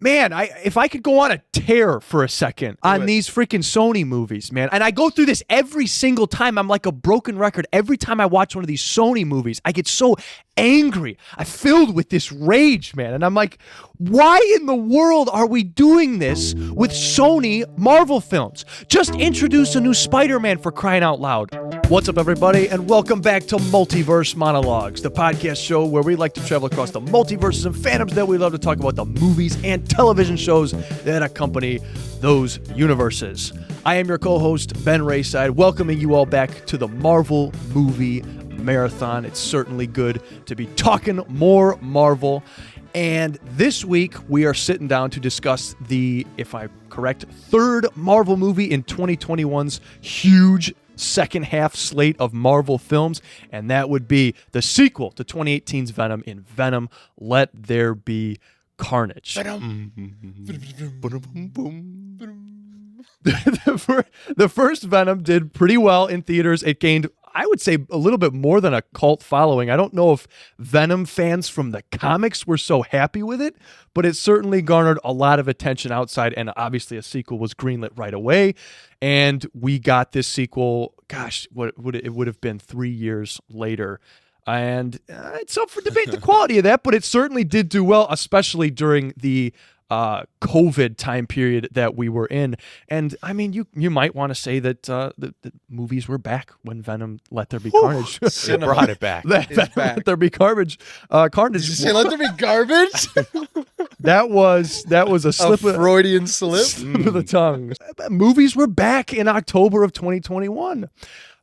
Man, if I could go on a tear for a second on these freaking Sony movies, man, and I go through this every single time. I'm like a broken record. Every time I watch one of these Sony movies, I get so angry. I'm filled with this rage, man. And I'm like, why in the world are we doing this with Sony Marvel films? Just introduce a new Spider-Man, for crying out loud. What's up, everybody, and welcome back to Multiverse Monologues, the podcast show where we like to travel across the multiverses and phantoms that we love to talk about the movies and television shows that accompany those universes. I am your co-host, Ben Rayside, welcoming you all back to the Marvel movie marathon. It's certainly good to be talking more Marvel. And this week, we are sitting down to discuss the, if I'm correct, third Marvel movie in 2021's huge second half slate of Marvel films, and that would be the sequel to 2018's Venom in Venom, Let There Be Carnage. The first Venom did pretty well in theaters. It gained, I would say, a little bit more than a cult following. I don't know if Venom fans from the comics were so happy with it, but it certainly garnered a lot of attention outside, and obviously a sequel was greenlit right away. And we got this sequel, it would have been 3 years later. And it's up for debate, the quality of that, but it certainly did do well, especially during the COVID time period that we were in. And I mean, you might want to say that the movies were back when Venom Let There Be Carnage. They brought it back. Let There Be Carnage. Carnage. Did you say Let There Be Garbage? That was a slip of Freudian slip of the tongue. Movies were back in October of 2021.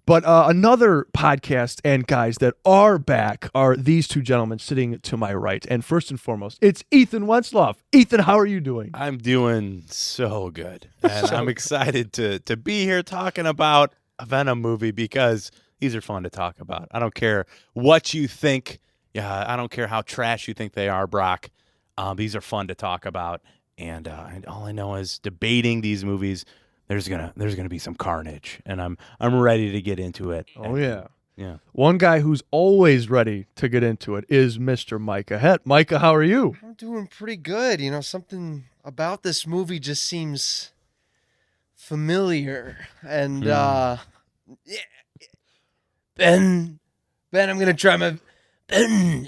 But another podcast and guys that are back are these two gentlemen sitting to my right. And first and foremost, it's Ethan Wentzloff. Ethan, how are you doing? I'm doing so good. And I'm excited to be here talking about a Venom movie because these are fun to talk about. I don't care what you think. Yeah, I don't care how trash you think they are, Brock. These are fun to talk about. And all I know is debating these movies, there's gonna be some carnage, and I'm ready to get into it. Oh, yeah. Yeah. One guy who's always ready to get into it is Mr. Micah. Micah, how are you? I'm doing pretty good. You know, something about this movie just seems familiar. And Ben, I'm gonna try my Ben.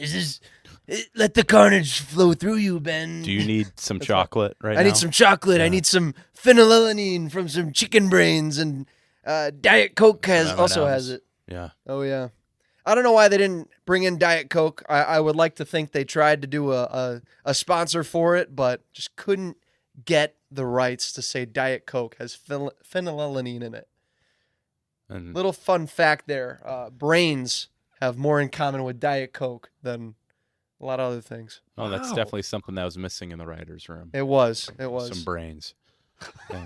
Let the carnage flow through you, Ben. Do you need some chocolate right now? I need some chocolate. Yeah. I need some phenylalanine from some chicken brains, and Diet Coke also has it. Yeah. Oh, yeah. I don't know why they didn't bring in Diet Coke. I would like to think they tried to do a sponsor for it, but just couldn't get the rights to say Diet Coke has phenylalanine in it. And little fun fact there. Brains have more in common with Diet Coke than a lot of other things. Oh, that's definitely something that was missing in the writer's room. It was. Some brains. Yeah.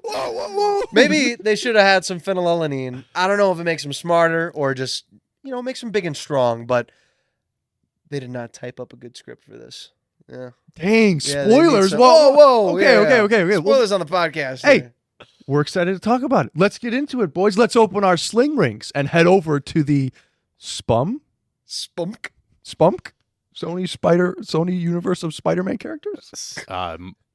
Whoa. Maybe they should have had some phenylalanine. I don't know if it makes them smarter or just, makes them big and strong, but they did not type up a good script for this. Yeah. Dang, spoilers. Whoa. Okay. Spoilers on the podcast. Hey, we're excited to talk about it. Let's get into it, boys. Let's open our sling rings and head over to the Spunk? Sony universe of Spider-Man characters?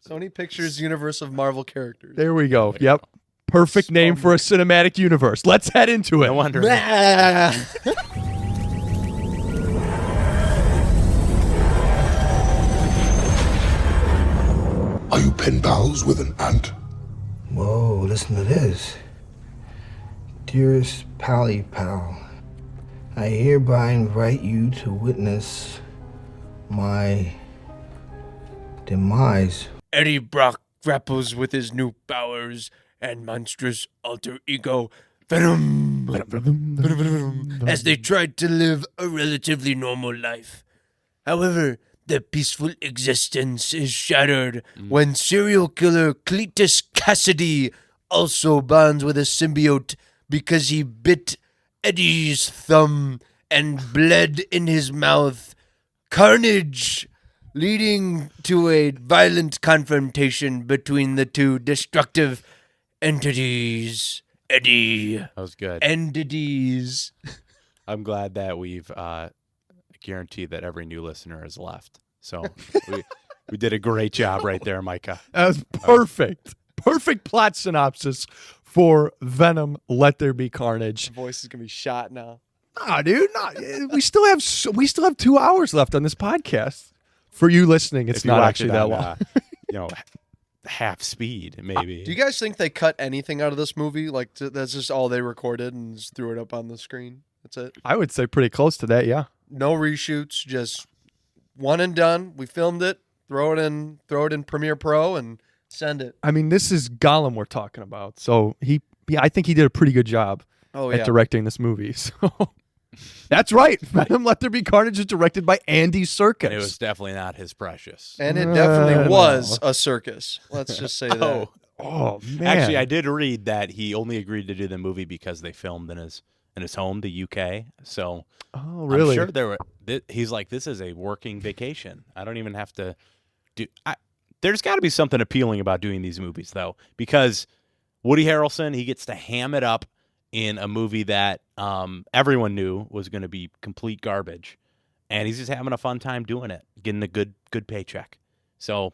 Sony Pictures universe of Marvel characters. There we go. Yep. Perfect name for a cinematic universe. Let's head into it. No wonder. Are you pen pals with an ant? Whoa, listen to this. Dearest Pally Pal, I hereby invite you to witness my demise. Eddie Brock grapples with his new powers and monstrous alter ego, Venom, as they tried to live a relatively normal life. However, their peaceful existence is shattered when serial killer Cletus Cassidy also bonds with a symbiote because he bit Eddie's thumb and bled in his mouth. Carnage, leading to a violent confrontation between the two destructive entities. Eddie. That was good. Entities. I'm glad that we've guaranteed that every new listener is left. So We did a great job right there, Micah. That was perfect. Perfect plot synopsis for Venom, Let There Be Carnage. My voice is gonna be shot now. Nah, dude, we still have 2 hours left on this podcast. For you listening, it's If you not watch actually it that on, long. half speed, maybe. Do you guys think they cut anything out of this movie? Like that's just all they recorded and just threw it up on the screen. That's it. I would say pretty close to that, yeah. No reshoots, just one and done. We filmed it, throw it in Premiere Pro, and send it. I mean, this is Gollum we're talking about, so I think he did a pretty good job at directing this movie. So that's right. Venom, Let There Be Carnage is directed by Andy Serkis. And it was definitely not his precious. And it definitely was a circus. Let's just say that. Oh man! Actually, I did read that he only agreed to do the movie because they filmed in his home, the UK. So, oh really? I'm sure he's like, this is a working vacation. I don't even have to do. There's got to be something appealing about doing these movies, though, because Woody Harrelson, he gets to ham it up in a movie that everyone knew was going to be complete garbage, and he's just having a fun time doing it, getting a good paycheck. So,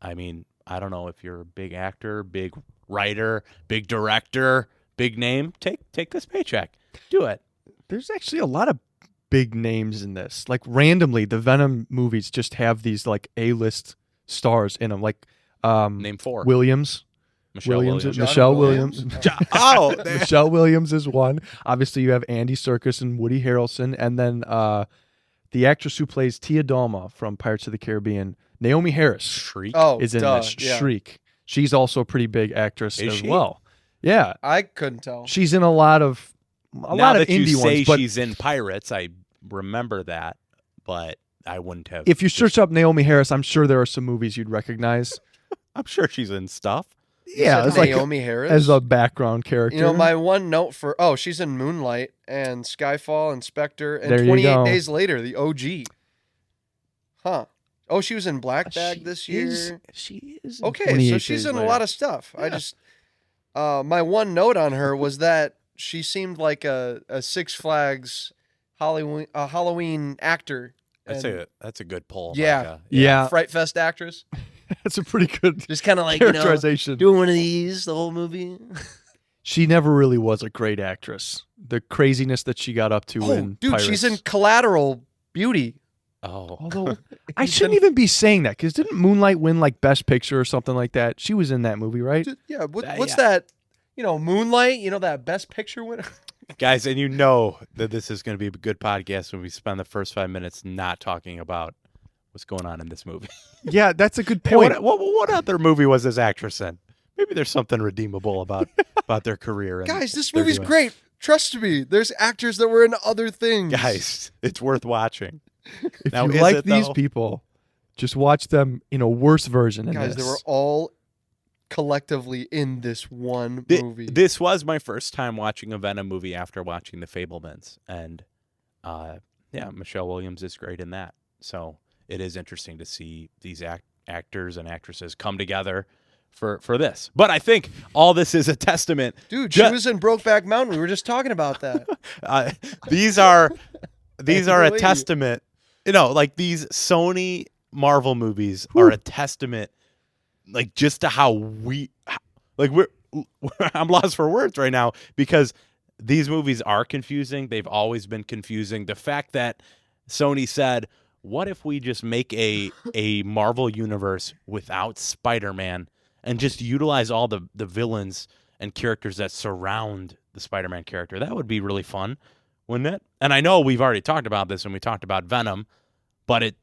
I mean, I don't know if you're a big actor, big writer, big director, big name, take this paycheck. Do it. There's actually a lot of big names in this. Like randomly, the Venom movies just have these like A-list stars in them. Like Name 4. Michelle Williams. Oh, Michelle Williams is one. Obviously, you have Andy Serkis and Woody Harrelson, and then the actress who plays Tia Dalma from Pirates of the Caribbean, Naomi Harris, Shriek. is in this. Yeah. Shriek. She's also a pretty big actress Is as she? well. Yeah, I couldn't tell. she's in a lot of Now lot of that you indie say ones. But she's in Pirates, I remember that, but I wouldn't have. if you search up Naomi Harris, I'm sure there are some movies you'd recognize. I'm sure she's in stuff. Yeah, said it's like Naomi Harris as a background character. You know, my one note for she's in Moonlight and Skyfall and Spectre and There you 28 go. Days Later, the OG. Huh. Oh, she was in Black Bag this year. She is. in Okay, 28 so she's Days in Later. a lot of stuff. Yeah. I just my one note on her was that she seemed like a Six Flags Halloween actor. That's And a good pull. Yeah. Micah. Yeah, Fright Fest actress. that's a pretty good Just kind of like, characterization. doing one of these the whole movie. She never really was a great actress. The craziness that she got up to in dude, Pirates. she's in Collateral Beauty. Oh, Although I shouldn't even be saying that because didn't Moonlight win like Best Picture or something like that? She was in that movie, right? Yeah, what's yeah. that? Moonlight, that Best Picture winner? guys, and you know that this is going to be a good podcast when we spend the first 5 minutes not talking about what's going on in this movie. Yeah, that's a good Hey, point. what other movie was this actress in? Maybe there's something redeemable about their career. and Guys, this they're movie's doing. great. Trust me. There's actors that were in other things. Guys, it's worth watching. If Now, you is like it, these though? people, just watch them in a worse version. Guys, they were all collectively in this one movie. This was my first time watching a Venom movie after watching The Fabelmans, and Michelle Williams is great in that. So it is interesting to see these actors and actresses come together for this. But I think all this is a testament. Dude, she was in Brokeback Mountain. We were just talking about that. These are a Really? testament. Like these Sony Marvel movies are a testament, like just to how we're I'm lost for words right now because these movies are confusing. They've always been confusing. The fact that Sony said, what if we just make a Marvel universe without Spider-Man and just utilize all the villains and characters that surround the Spider-Man character? That would be really fun, wouldn't it? And I know we've already talked about this when we talked about Venom, but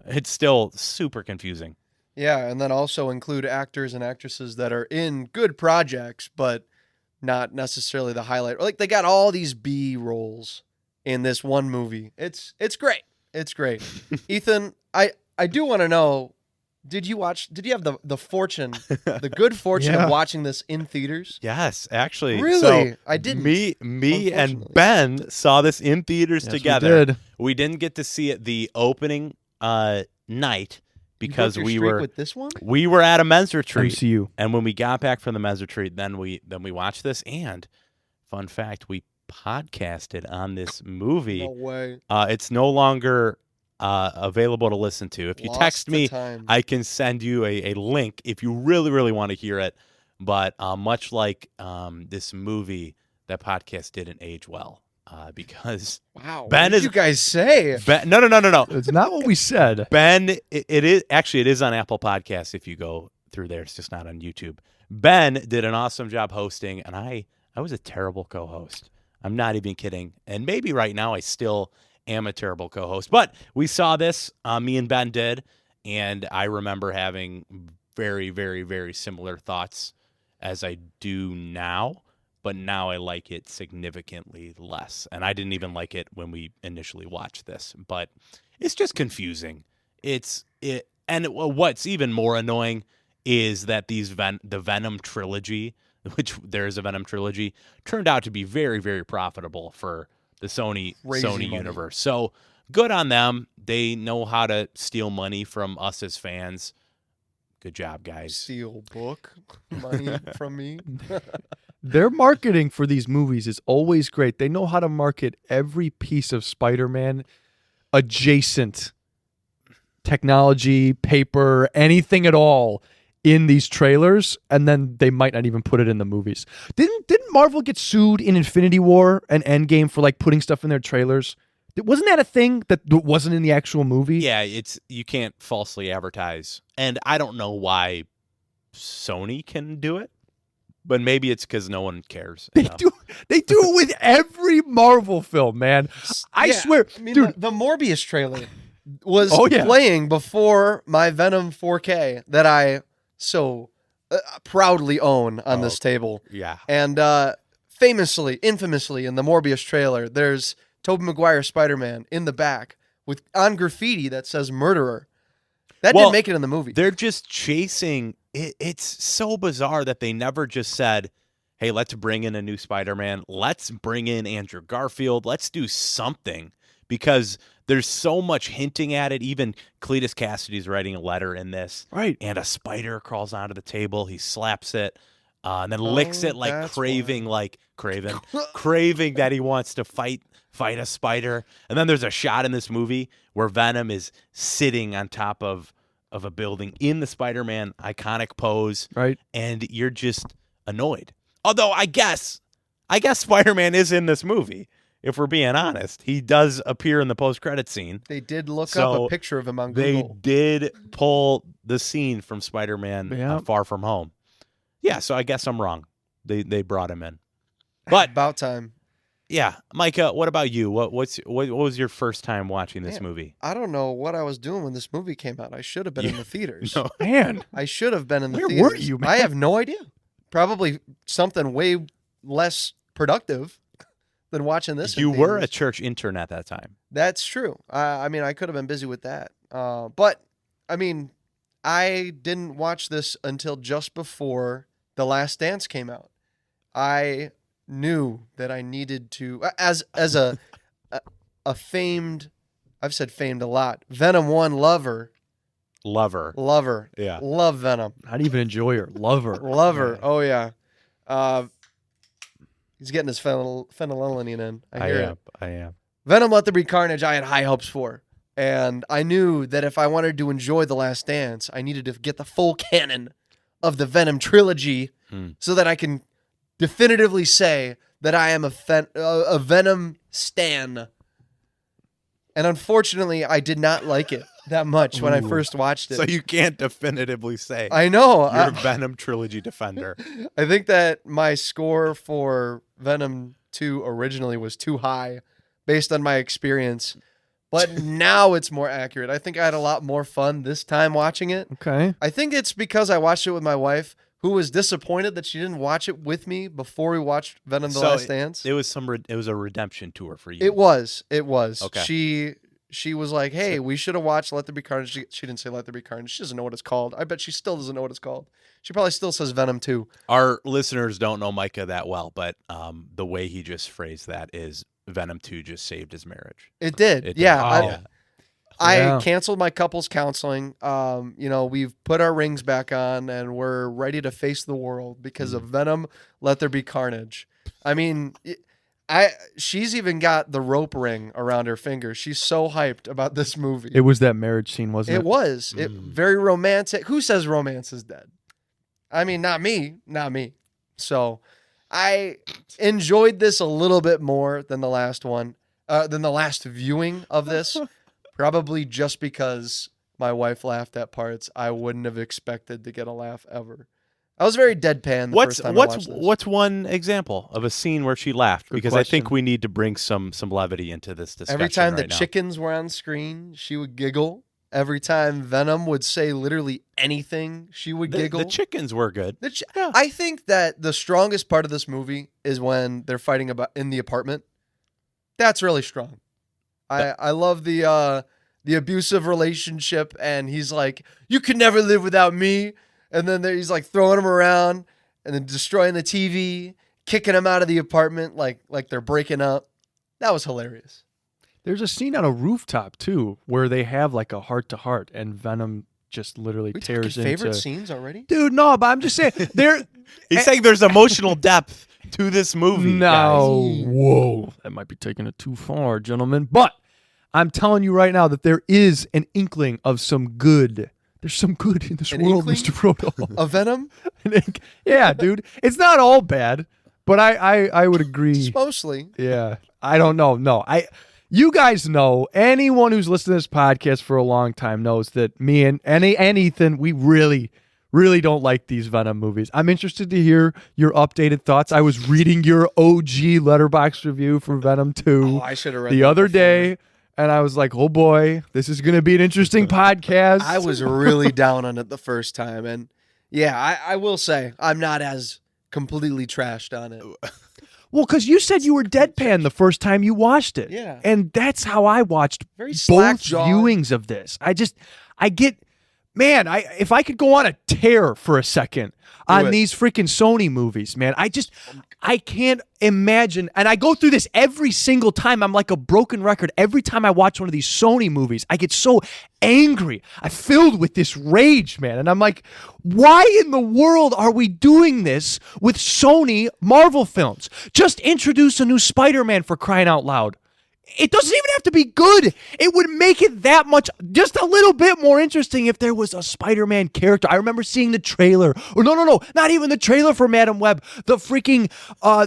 it's still super confusing. Yeah, and then also include actors and actresses that are in good projects, but not necessarily the highlight. Like they got all these B roles in this one movie. It's great. It's great. Ethan, I do want to know, did you have the good fortune Yeah. of watching this in theaters? Yes, actually. Really? So I didn't. Me and Unfortunately. Ben saw this in theaters Yes, we together. did. We didn't get to see it the opening night You because broke your we streak were with this one? we were at a men's retreat. MCU. And when we got back from the men's retreat, then we watched this. And fun fact, we podcasted on this movie. No way. It's no longer available to listen to. If you Lost text to me, time. I can send you a link if you really, really want to hear it. But much like this movie, that podcast didn't age well because Wow. Ben what did is- you guys say? Ben, no. It's not what we said. Ben, it is on Apple Podcasts if you go through there. It's just not on YouTube. Ben did an awesome job hosting, and I was a terrible co-host. I'm not even kidding. And maybe right now I still am a terrible co-host. But we saw this, me and Ben did, and I remember having very, very, very similar thoughts as I do now. But now I like it significantly less. And I didn't even like it when we initially watched this. But it's just confusing. And what's even more annoying is that the Venom trilogy, which there is a Venom trilogy, turned out to be very, very profitable for the Sony Money. universe. So good on them. They know how to steal money from us as fans. Good job, guys. Steal book money from me. Their marketing for these movies is always great. They know how to market every piece of Spider-Man adjacent technology, paper, anything at all in these trailers, and then they might not even put it in the movies. Didn't Marvel get sued in Infinity War and Endgame for like putting stuff in their trailers? Wasn't that a thing that wasn't in the actual movie? Yeah, you can't falsely advertise. And I don't know why Sony can do it, but maybe it's because no one cares. They enough. do it with every Marvel film, man. I Yeah, swear, I mean, dude. the Morbius trailer was Oh, yeah. playing before my Venom 4K that I so proudly own on this table. Yeah. And infamously in the Morbius trailer, there's Tobey Maguire Spider-Man in the back on graffiti that says murderer. That Well, didn't make it in the movie. They're just chasing. It's so bizarre that they never just said, hey, let's bring in a new Spider-Man. Let's bring in Andrew Garfield. Let's do something. Because there's so much hinting at it. Even Cletus Cassidy's writing a letter in this. Right. And a spider crawls onto the table. He slaps it and then licks it like that's craving that he wants to fight a spider. And then there's a shot in this movie where Venom is sitting on top of a building in the Spider-Man iconic pose. Right. And you're just annoyed. Although I guess Spider-Man is in this movie. If we're being honest, he does appear in the post-credit scene. They did look up So a picture of him on They Google. did pull the scene from Spider-Man Yeah. Far From Home. Yeah, so I guess I'm wrong. They brought him in. But About time. yeah, Micah, what about you? What was your first time watching this movie? I don't know what I was doing when this movie came out. I should have been in the theaters. No. Man, I should have been in the Where theaters. were you, man? I have no idea. Probably something way less productive than watching this. in You were a theaters. church intern at that time. That's true. I mean, I could have been busy with that. But I mean, I didn't watch this until just before The Last Dance came out. I knew that I needed to, as a famed, I've said famed a lot, Venom 1 lover, Yeah. love Venom. not even enjoyer, lover. Lover. Oh yeah. He's getting his phenylalanine in. I hear it. I am. Venom Let There Be Carnage I had high hopes for. And I knew that if I wanted to enjoy The Last Dance, I needed to get the full canon of the Venom trilogy so that I can definitively say that I am a Venom stan. And unfortunately, I did not like it that much when I first watched it. So you can't definitively say I know. you're a Venom trilogy defender. I think that my score for Venom 2 originally was too high based on my experience. But now it's more accurate. I think I had a lot more fun this time watching it. Okay. I think it's because I watched it with my wife, who was disappointed that she didn't watch it with me before we watched Venom The Last Dance. It was a redemption tour for you. It was. Okay. She was like, hey, we should have watched Let There Be Carnage. She didn't say Let There Be Carnage. She doesn't know what it's called. I bet she still doesn't know what it's called. She probably still says Venom 2. Our listeners don't know Micah that well, but the way he just phrased that is Venom 2 just saved his marriage. It did. It did. Yeah. Wow. I Yeah. canceled my couples counseling. We've put our rings back on and we're ready to face the world because of Venom, Let There Be Carnage. I mean, She's even got the rope ring around her finger. She's so hyped about this movie. It was that marriage scene, wasn't it? It was. It very romantic. Who says romance is dead? I mean, not me. Not me. So I enjoyed this a little bit more than the last one, than the last viewing of this. Probably just because my wife laughed at parts I wouldn't have expected to get a laugh ever. I was very deadpan the first time I watched this. What's one example of a scene where she laughed? Because I think we need to bring some levity into this discussion. Every time right the now. chickens were on screen, she would giggle. Every time Venom would say literally anything, she would giggle. The chickens were good. Yeah. I think that the strongest part of this movie is when they're fighting about in the apartment. That's really strong. I love the abusive relationship, and he's like, "You could never live without me." And then he's like throwing him around and then destroying the TV, kicking him out of the apartment like they're breaking up. That was hilarious. There's a scene on a rooftop too where they have like a heart-to-heart, and Venom just literally We tears talking favorite into. scenes already? Dude, no, but I'm just saying He's saying there's emotional depth to this movie. No, guys. whoa, that might be taking it too far, gentlemen. But I'm telling you right now that there is an inkling of some good. There's some good in this An world, inkling? Mr. Frodo. A Venom? Yeah, dude, it's not all bad, but I would agree. Just mostly. Yeah, I don't know. No, you guys know, anyone who's listened to this podcast for a long time knows that me and Ethan, we really don't like these Venom movies. I'm interested to hear your updated thoughts. I was reading your OG Letterboxd review for Venom 2 Oh, I should have read the that other before. day, and I was like, oh boy, this is going to be an interesting podcast. I was really down on it the first time. And yeah, I will say I'm not as completely trashed on it. Well, because you said you were deadpan the first time you watched it. Yeah. And that's how I watched Very both slack-jawed. viewings of this. Man, if I could go on a tear for a second on it. these freaking Sony movies, man, I can't imagine. And I go through this every single time. I'm like a broken record. Every time I watch one of these Sony movies, I get so angry. I'm filled with this rage, man. And I'm like, why in the world are we doing this with Sony Marvel films? Just introduce a new Spider-Man, for crying out loud. It doesn't even have to be good. It would make it that much, just a little bit more interesting if there was a Spider-Man character. I remember seeing the trailer. Or no, not even the trailer for Madam Web. The freaking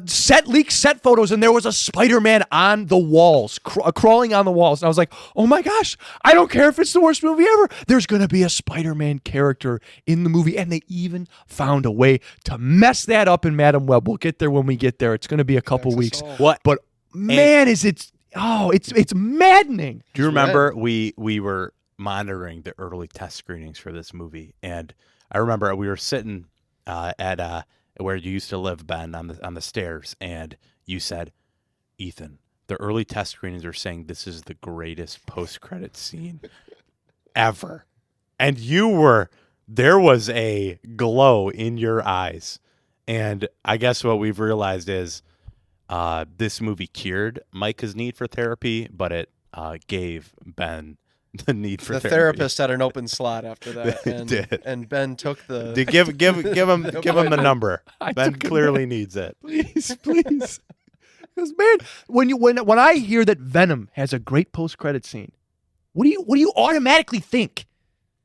set photos, and there was a Spider-Man on the walls, crawling on the walls. And I was like, oh my gosh, I don't care if it's the worst movie ever. There's going to be a Spider-Man character in the movie. And they even found a way to mess that up in Madam Web. We'll get there when we get there. It's going to be a couple weeks. What? But man, it's maddening. Do you remember we were monitoring the early test screenings for this movie, and I remember we were sitting at where you used to live, Ben, on the stairs, and you said, "Ethan, the early test screenings are saying this is the greatest post-credit scene ever," and there was a glow in your eyes, and I guess what we've realized is, this movie cured Micah's need for therapy, but it gave Ben the need for the therapy. therapist had an open slot after that, and, did. and Ben took the. Give him the number. Ben clearly needs it. Please. Because man, when I hear that Venom has a great post-credit scene, what do you automatically think?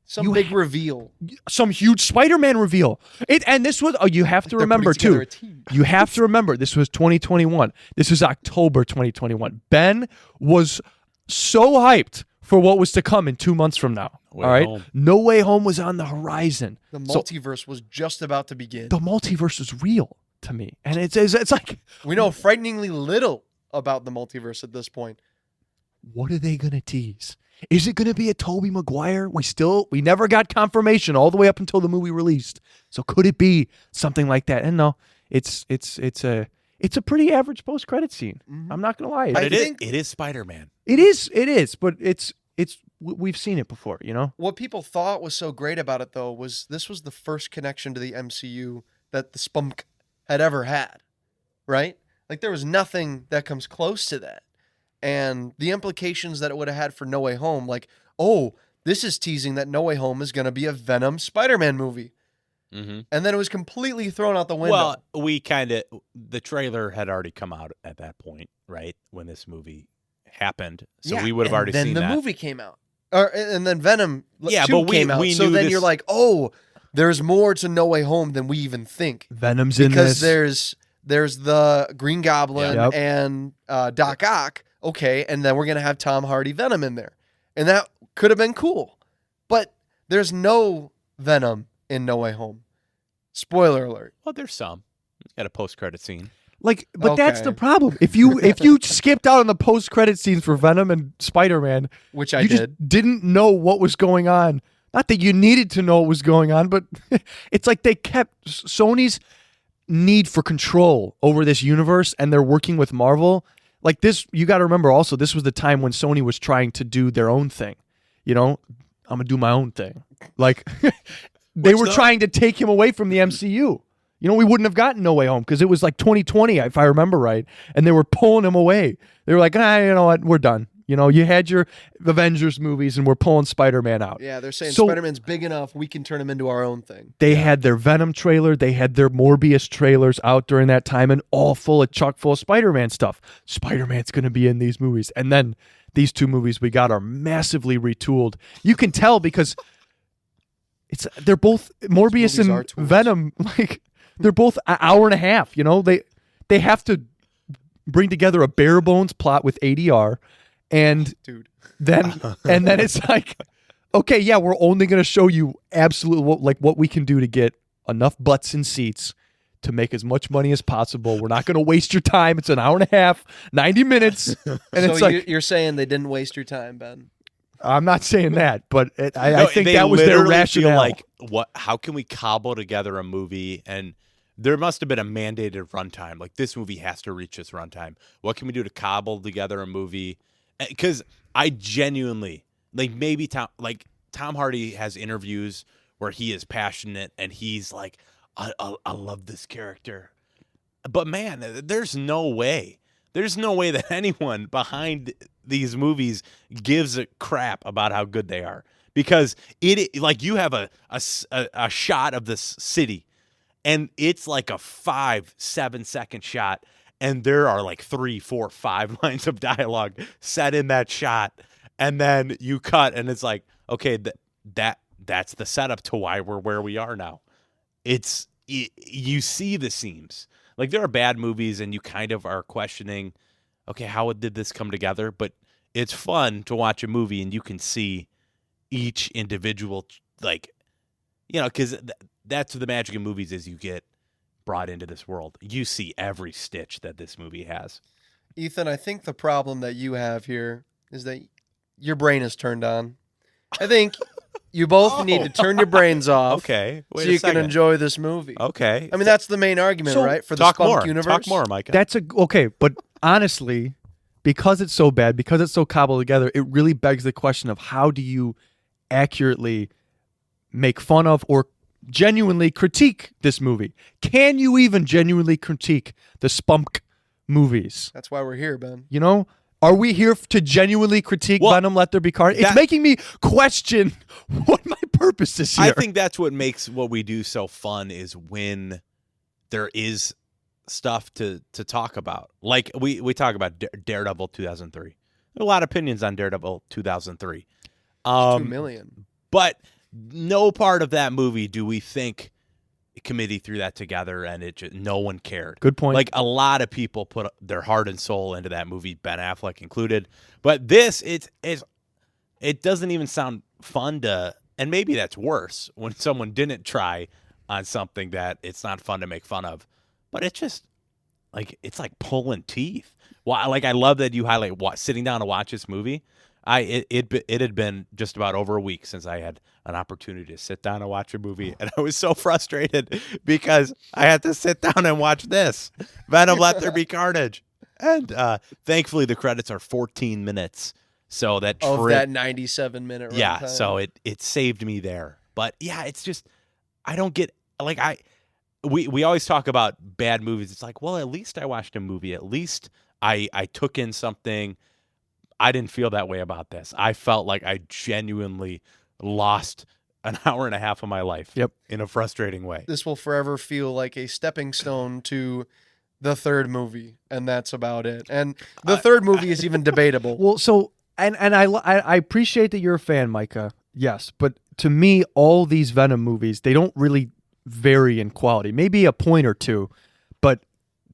Some big reveal. Some huge Spider-Man reveal. And this was, you have to They're remember putting together too. a team. You have to remember, this was 2021. This was October 2021. Ben was so hyped for what was to come in 2 months from now. Way all right? Home. No Way Home was on the horizon. The So multiverse was just about to begin. the multiverse is real to me. And it's like, We know frighteningly little about the multiverse at this point. what are they going to tease? Is it going to be a Tobey Maguire? We never got confirmation all the way up until the movie released. So could it be something like that? And no, it's a pretty average post-credit scene. Mhm. I'm not going to lie. I But think- it is Spider-Man. It is, but we've seen it before, you know? What people thought was so great about it, though, was this was the first connection to the MCU that the Spunk had ever had, right? Like, there was nothing that comes close to that. And the implications that it would have had for No Way Home, like, oh, this is teasing that No Way Home is going to be a Venom Spider-Man movie. Mm-hmm. And then it was completely thrown out the window. Well, the trailer had already come out at that point, right? When this movie happened. So we would have already seen that. Then the movie came out. And then Venom 2 came out. we So knew then this- you're like, oh, there's more to No Way Home than we even think. Venom's in Because this. there's the Green Goblin Yep. and Doc Ock. Okay, and then we're going to have Tom Hardy Venom in there. And that could have been cool. But there's no Venom in No Way Home. Spoiler alert. Well, there's some. It's got a post-credit scene. Like, but that's Okay. the problem. If you skipped out on the post-credit scenes for Venom and Spider-Man, Which I you did. just didn't know what was going on. Not that you needed to know what was going on, but it's like they kept Sony's need for control over this universe, and they're working with Marvel. Like this, you got to remember also, this was the time when Sony was trying to do their own thing. You know, I'm gonna do my own thing. Like they were trying to take him away from the MCU. You know, we wouldn't have gotten No Way Home because it was like 2020, if I remember right, and they were pulling him away. They were like, you know what, we're done. You know, you had your Avengers movies, and we're pulling Spider-Man out. Yeah, they're saying So- Spider-Man's big enough, we can turn him into our own thing. They had their Venom trailer, they had their Morbius trailers out during that time, and all chock full of Spider-Man stuff. Spider-Man's going to be in these movies. And then these two movies we got are massively retooled. You can tell because they're both Morbius movies are and tools. Venom, like they're both an hour and a half, you know? They have to bring together a bare bones plot with ADR, and Dude. then it's like, okay, yeah, we're only going to show you absolutely what we can do to get enough butts in seats to make as much money as possible. We're not going to waste your time. It's an hour and a half, 90 minutes, and it's So like, you're saying they didn't waste your time, Ben. I'm not saying that, but I No, think they that was their literally rationale. Feel like, how can we cobble together a movie? And there must have been a mandated runtime. Like, this movie has to reach its runtime. What can we do to cobble together a movie? Because I genuinely, like, maybe Tom Hardy has interviews where he is passionate and he's like, I love this character. But man, there's no way that anyone behind these movies gives a crap about how good they are, because you have a shot of this city, and it's like a 5-7 second shot, and there are like 3, 4, 5 lines of dialogue set in that shot, and then you cut, and it's like, okay, that's the setup to why we're where we are now. You see the seams. Like, there are bad movies and you kind of are questioning, okay, how did this come together? But it's fun to watch a movie and you can see each individual, like, you know, because that's the magic of movies, is you get brought into this world. You see every stitch that this movie has. Ethan, I think the problem that you have here is that your brain is turned on. I think you both need to turn your brains off. Okay. So you can enjoy this movie. Okay. I mean, that's the main argument, So- right? For the Talk Spunk more. universe. Talk more, Micah. That's okay, but honestly, because it's so bad, because it's so cobbled together, it really begs the question of how do you accurately make fun of or genuinely critique this movie? Can you even genuinely critique the Spunk movies? That's why we're here, Ben. You know? Are we here to genuinely critique Well, Venom, Let There Be Carnage? It's making me question what my purpose is here. I think that's what makes what we do so fun, is when there is stuff to talk about. Like, we talk about Daredevil 2003. There are a lot of opinions on Daredevil 2003. 2 million. But no part of that movie do we think a committee threw that together and no one cared. Good point. Like, a lot of people put their heart and soul into that movie, Ben Affleck included. But this, it doesn't even sound fun to, and maybe that's worse when someone didn't try on something that it's not fun to make fun of. But it's just like, it's like pulling teeth. Well, like, I love that you highlight sitting down to watch this movie. It had been just about over a week since I had an opportunity to sit down and watch a movie, and I was so frustrated because I had to sit down and watch this Venom: Let There Be Carnage, and thankfully the credits are 14 minutes, so that Of that 97-minute runtime. yeah, so it saved me there. But yeah, it's just, I don't get, like, we always talk about bad movies. It's like, well, at least I watched a movie. At least I took in something. I didn't feel that way about this. I felt like I genuinely lost an hour and a half of my life. Yep. In a frustrating way. This will forever feel like a stepping stone to the third movie, and that's about it. And the third movie is even debatable. Well, so and I appreciate that you're a fan, Micah. Yes, but to me, all these Venom movies, they don't really vary in quality. Maybe a point or two, but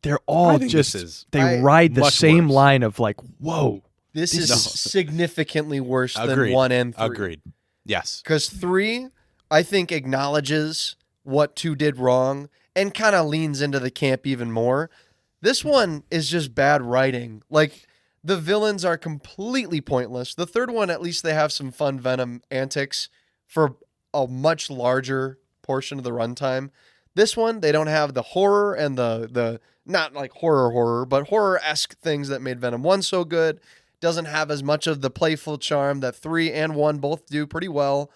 they're all they ride the same line of like, whoa. This is significantly worse than Agreed. 1 and 3. Agreed. Yes. Because 3, I think, acknowledges what 2 did wrong and kind of leans into the camp even more. This one is just bad writing. Like, the villains are completely pointless. The third one, at least they have some fun Venom antics for a much larger portion of the runtime. This one, they don't have the horror and the not like horror, but horror-esque things that made Venom 1 so good. Doesn't have as much of the playful charm that 3 and 1 both do pretty well.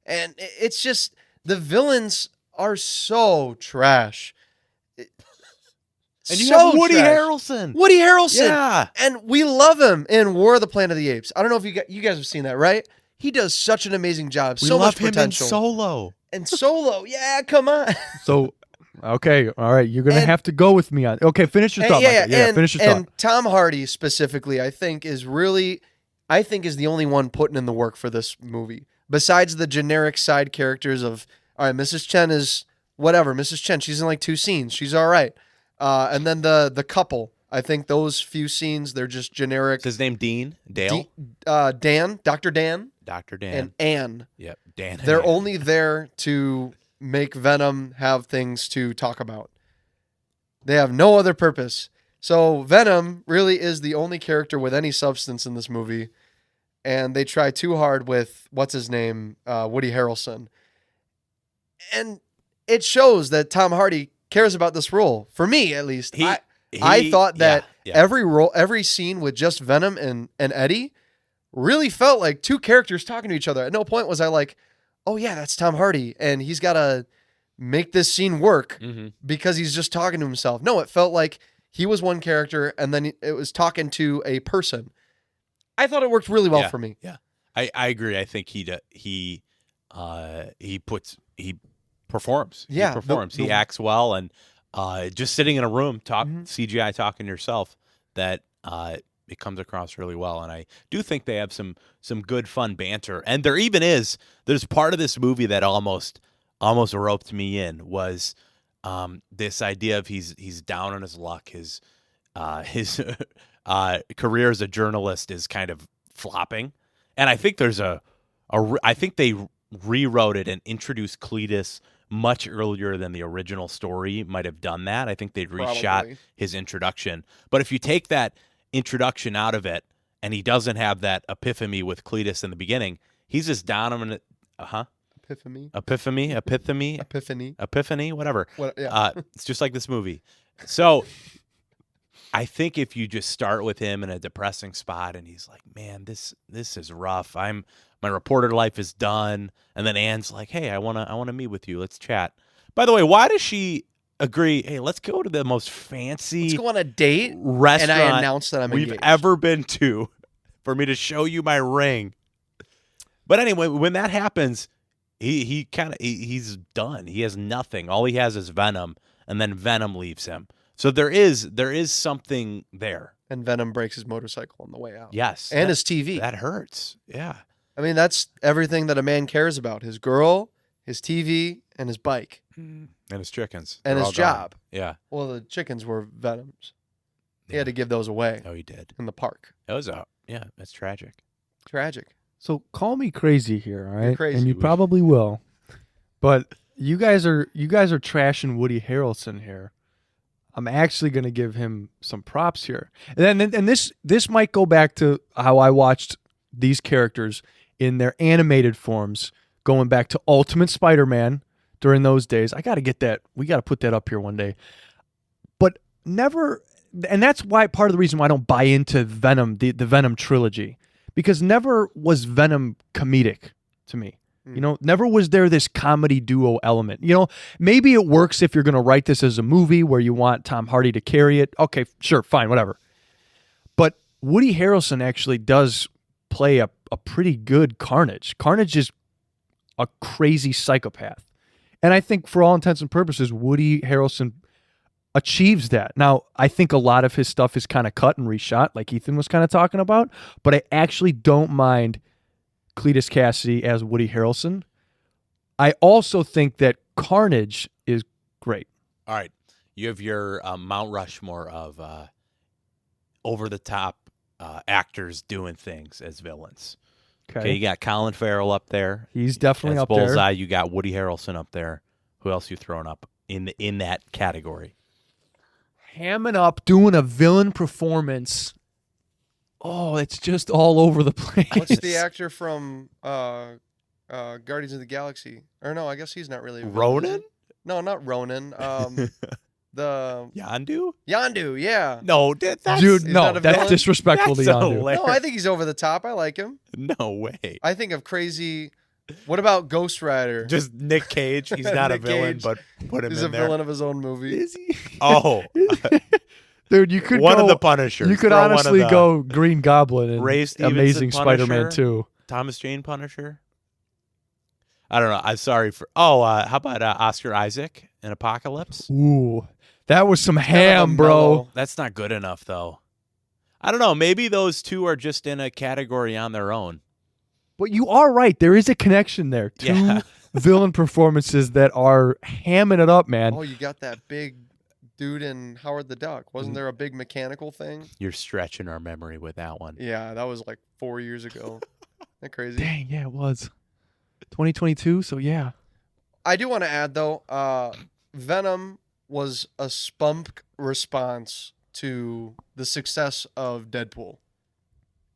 And it's just, the villains are so trash. And you have Woody Harrelson. Woody Harrelson. Yeah. And we love him in War of the Planet of the Apes. I don't know if you guys have seen that, right? He does such an amazing job. We so love much him potential. in Solo. And Solo. Yeah, come on. So, okay, all right, you're gonna have to go with me on. Okay, finish your thought. Yeah, finish your thought. And Tom Hardy specifically, I think is the only one putting in the work for this movie. Besides the generic side characters of, all right, Mrs. Chen is whatever. Mrs. Chen, she's in like 2 scenes. She's all right. And then the couple, I think those few scenes, they're just generic. Is his name Dean? Dale? Dan, Dr. Dan. Dr. Dan. And Anne. Yep, Dan. They're only there to make Venom have things to talk about. They have no other purpose. So Venom really is the only character with any substance in this movie. And they try too hard with, what's his name, Woody Harrelson. And it shows that Tom Hardy cares about this role. For me, at least. I thought that every scene with just Venom and Eddie really felt like 2 characters talking to each other. At no point was I like, oh yeah, that's Tom Hardy, and he's got to make this scene work because he's just talking to himself. No, it felt like he was one character, and then it was talking to a person. I thought it worked really well for me. Yeah, I agree. I think he performs. Yeah, he performs. He acts well, and just sitting in a room, CGI talking to yourself, that it comes across really well. And I do think they have some good fun banter. And there's part of this movie that almost roped me in, was this idea of he's down on his luck. His career as a journalist is kind of flopping. And I think I think they rewrote it and introduced Cletus much earlier than the original story might have done that. I think they'd reshot his introduction. But if you take that introduction out of it, and he doesn't have that epiphany with Cletus in the beginning, he's just down on it. Epiphany, whatever. It's just like this movie. So I think if you just start with him in a depressing spot, and he's like, man, this is rough. My reporter life is done. And then Anne's like, hey, I wanna meet with you. Let's chat. By the way, why does she agree, hey, let's go to the most fancy Let's go on a date restaurant and I announce that I'm we've engaged. ever been to for me to show you my ring? But anyway, when that happens, he's done. He has nothing. All he has is Venom, and then Venom leaves him. So there is something there. And Venom breaks his motorcycle on the way out. Yes. And his TV. That hurts. Yeah. I mean, that's everything that a man cares about. His girl, his TV, and his bike. And his chickens. And They're his all gone. job. Yeah. Well, the chickens were Venom's. He had to give those away. Oh, he did. In the park. That was that's tragic. Tragic. So call me crazy here, all right? You're crazy. And you probably will. But you guys are trashing Woody Harrelson here. I'm actually going to give him some props here. And this might go back to how I watched these characters in their animated forms, going back to Ultimate Spider-Man during those days. I got to get that. We got to put that up here one day. But never, and that's why part of the reason why I don't buy into Venom, the Venom trilogy, because never was Venom comedic to me. You know, never was there this comedy duo element. You know, maybe it works if you're going to write this as a movie where you want Tom Hardy to carry it. Okay, sure, fine, whatever. But Woody Harrelson actually does play a pretty good Carnage. Carnage is a crazy psychopath. And I think for all intents and purposes, Woody Harrelson achieves that. Now, I think a lot of his stuff is kind of cut and reshot, like Ethan was kind of talking about, but I actually don't mind Cletus Cassidy as Woody Harrelson. I also think that Carnage is great. All right. You have your Mount Rushmore of over-the-top actors doing things as villains. Okay, you got Colin Farrell up there. He's definitely as up Bullseye. there. You got Woody Harrelson up there. Who else you throwing up in that category? Hamming up, doing a villain performance. Oh, it's just all over the place. What's the actor from Guardians of the Galaxy? Or no, I guess he's not really a villain, is Ronan? he? No, not Ronan. The Yondu? Yondu, yeah. No, that's Dude, he's no, not a that's villain? disrespectful to Yondu. hilarious. No, I think he's over the top. I like him. No way. I think of crazy. What about Ghost Rider? Just Nick Cage. He's not Nick a villain, Cage but put him He's in a there. villain of his own movie. Is he? Oh, Dude, you could one go, of the Punishers. You could Throw one of honestly the go Green Goblin and Ray Stevenson Amazing Spider-Man Punisher. 2. Thomas Jane Punisher. I don't know. I'm sorry for. Oh, how about Oscar Isaac in Apocalypse? Ooh, that was some Kind of a ham, bro. mellow- That's not good enough, though. I don't know. Maybe those two are just in a category on their own. But you are right. There is a connection there. Two Yeah. villain performances that are hamming it up, man. Oh, you got that big dude in Howard the Duck. Wasn't there a big mechanical thing? You're stretching our memory with that one. Yeah, that was like 4 years ago. Isn't that crazy? Dang, yeah, it was 2022. So yeah, I do want to add though, Venom was a spunk response to the success of Deadpool.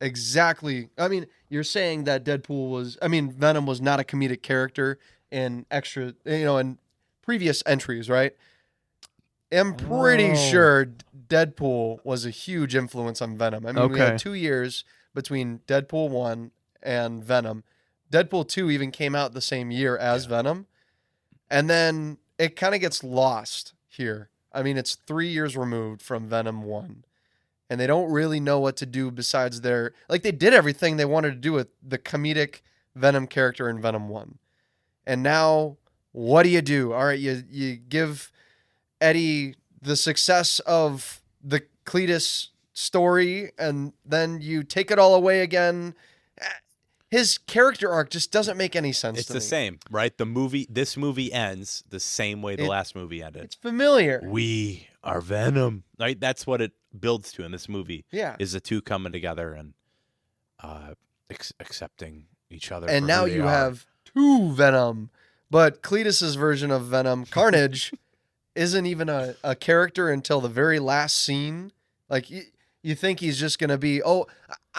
Exactly. I mean, you're saying that Venom was not a comedic character in in previous entries, right? I'm pretty Oh. sure Deadpool was a huge influence on Venom. I mean, we Okay. had 2 years between Deadpool 1 and Venom. Deadpool 2 even came out the same year as Venom. And then it kind of gets lost here. I mean, it's 3 years removed from Venom 1. And they don't really know what to do besides they did everything they wanted to do with the comedic Venom character in Venom 1. And now, what do? All right, you give Eddie the success of the Cletus story, and then you take it all away again. His character arc just doesn't make any sense It's to the me. same, right? This movie ends the same way the last movie ended. It's familiar. We are Venom, right? That's what it builds to in this movie. Yeah. Is the two coming together and accepting each other. And for now who they you are. have two Venom. But Cletus's version of Venom, Carnage, isn't even a character until the very last scene. Like, you think he's just going to be, all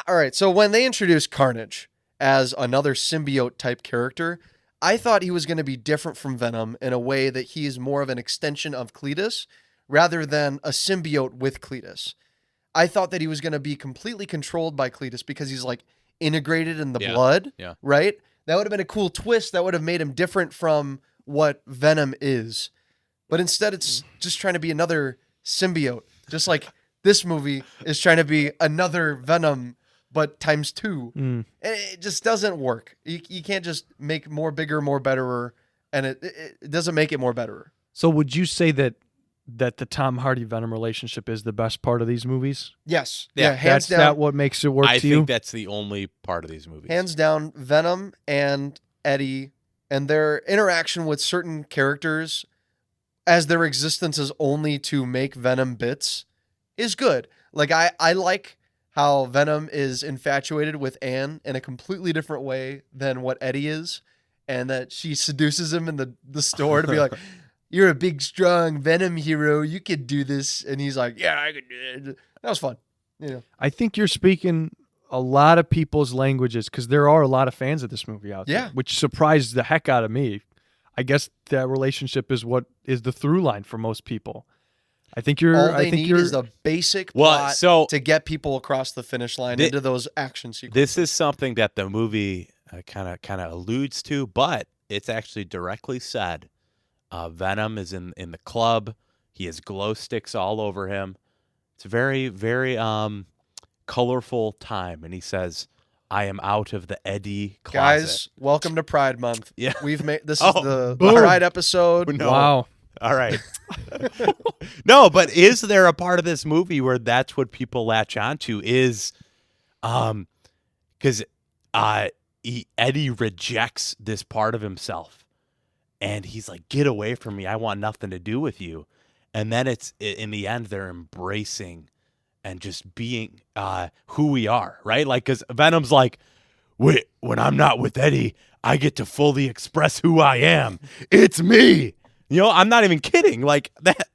right. So when they introduced Carnage as another symbiote type character, I thought he was going to be different from Venom in a way that he's more of an extension of Cletus rather than a symbiote with Cletus. I thought that he was going to be completely controlled by Cletus because he's like integrated in the blood, right? That would have been a cool twist. That would have made him different from what Venom is. But instead, it's just trying to be another symbiote, just like this movie is trying to be another Venom, but times 2. And it just doesn't work. You can't just make more bigger, more betterer, and it doesn't make it more betterer. So would you say that the Tom Hardy Venom relationship is the best part of these movies? Yes. Yeah, hands That's down. that what makes it work I to you? think that's the only part of these movies. Hands down, Venom and Eddie and their interaction with certain characters as their existence is only to make Venom bits is good. Like, I like how Venom is infatuated with Anne in a completely different way than what Eddie is, and that she seduces him in the store to be like, you're a big, strong Venom hero. You could do this. And he's like, yeah, I could do it. That was fun. I think you're speaking a lot of people's languages because there are a lot of fans of this movie out there, Yeah. which surprised the heck out of me. I guess that relationship is what is the through line for most people. I think you're. All I they think need you're. is a basic Well, plot so- to get people across the finish line into those action sequences. This is something that the movie kind of alludes to, but it's actually directly said. Venom is in the club. He has glow sticks all over him. It's a very, very colorful time. And he says, I am out of the Eddie closet. Guys, welcome to Pride Month. Yeah. We've made this is the boom. Pride episode. No. Wow. All right. No, but is there a part of this movie where that's what people latch onto? Is because Eddie rejects this part of himself, and he's like, "Get away from me! I want nothing to do with you." And then it's in the end they're embracing and just being who we are, right? Like, because Venom's like, "Wait, when I'm not with Eddie, I get to fully express who I am. It's me." You know, I'm not even kidding. Like that.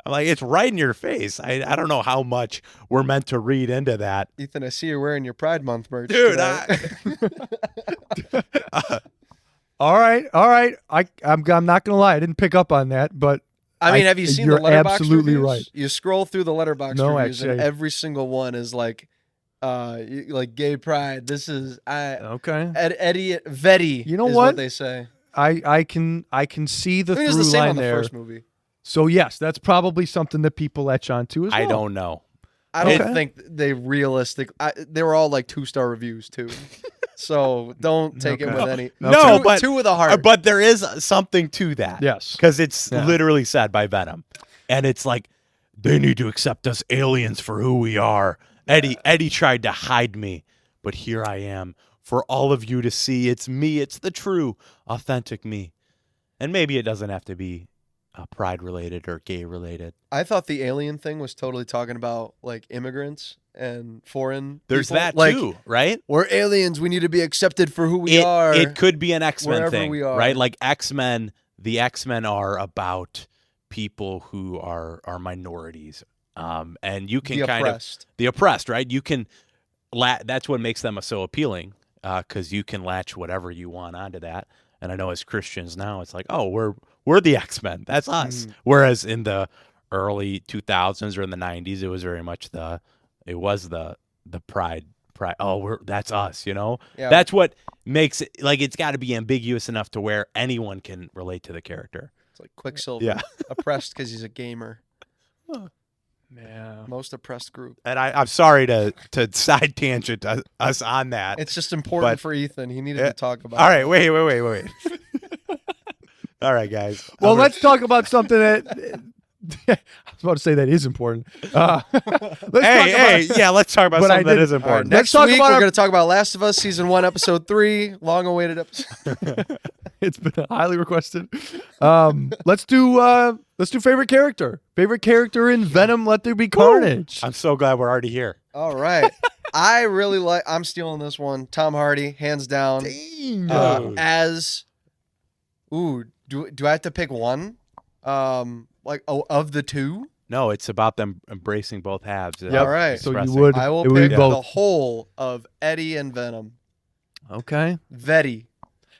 I'm like, it's right in your face. I don't know how much we're meant to read into that. Ethan, I see you're wearing your Pride Month merch. Dude, today. All right. I'm not gonna lie. I didn't pick up on that, but I mean, have you seen the you're Letterboxd absolutely reviews? right. You scroll through the Letterboxd No, reviews, and actually. every single one is like gay pride. This is Okay. Eddie Vetti. You know is what? they say? I can see the I think it's through the same line on the there. first movie. So yes, that's probably something that people latch on to as well. I don't know. I don't Okay. think they realistic. They were all like 2-star reviews too. So don't take it Okay. with any. No, two, but two with a heart. But there is something to that. Yes. Because it's Yeah. literally said by Venom. And it's like, they need to accept us aliens for who we are. Eddie tried to hide me, but here I am for all of you to see. It's me. It's the true, authentic me. And maybe it doesn't have to be pride related or gay related. I thought the alien thing was totally talking about like immigrants and foreign. There's people. that like, too, right? We're aliens. We need to be accepted for who we are. It could be an X-Men wherever thing, we are. right? Like X-Men, the X-Men are about people who are minorities. And you can The kind oppressed. of the oppressed, right? You can that's what makes them so appealing, because you can latch whatever you want onto that. And I know as Christians now, it's like, oh, we're the X-Men. That's us. Whereas in the early 2000s or in the 90s, it was very much the pride. Oh, that's us. You know, Yeah. that's what makes it like it's got to be ambiguous enough to where anyone can relate to the character. It's like Quicksilver. Yeah. Oppressed because he's a gamer. Yeah. Most oppressed group. And I'm sorry to side tangent us on that. It's just important But- for Ethan. He needed to talk about. All it. right, wait. All right, guys. Well, I'm let's talk about something that I was about to say that is important. Let's talk about let's talk about But I something that didn't- is All right, important. next talk week about we're our- going to talk about Last of Us season 1, episode 3, long-awaited episode. It's been highly requested. Let's do favorite character. Favorite character in Venom. Let There Be Carnage. I'm so glad we're already here. All right, I really like. I'm stealing this one. Tom Hardy, hands down. As, do I have to pick one? Of the two. No, it's about them embracing both halves. Yep. All right. So you Expressing. would. I will it would pick be the both. whole of Eddie and Venom. Okay. Vetti.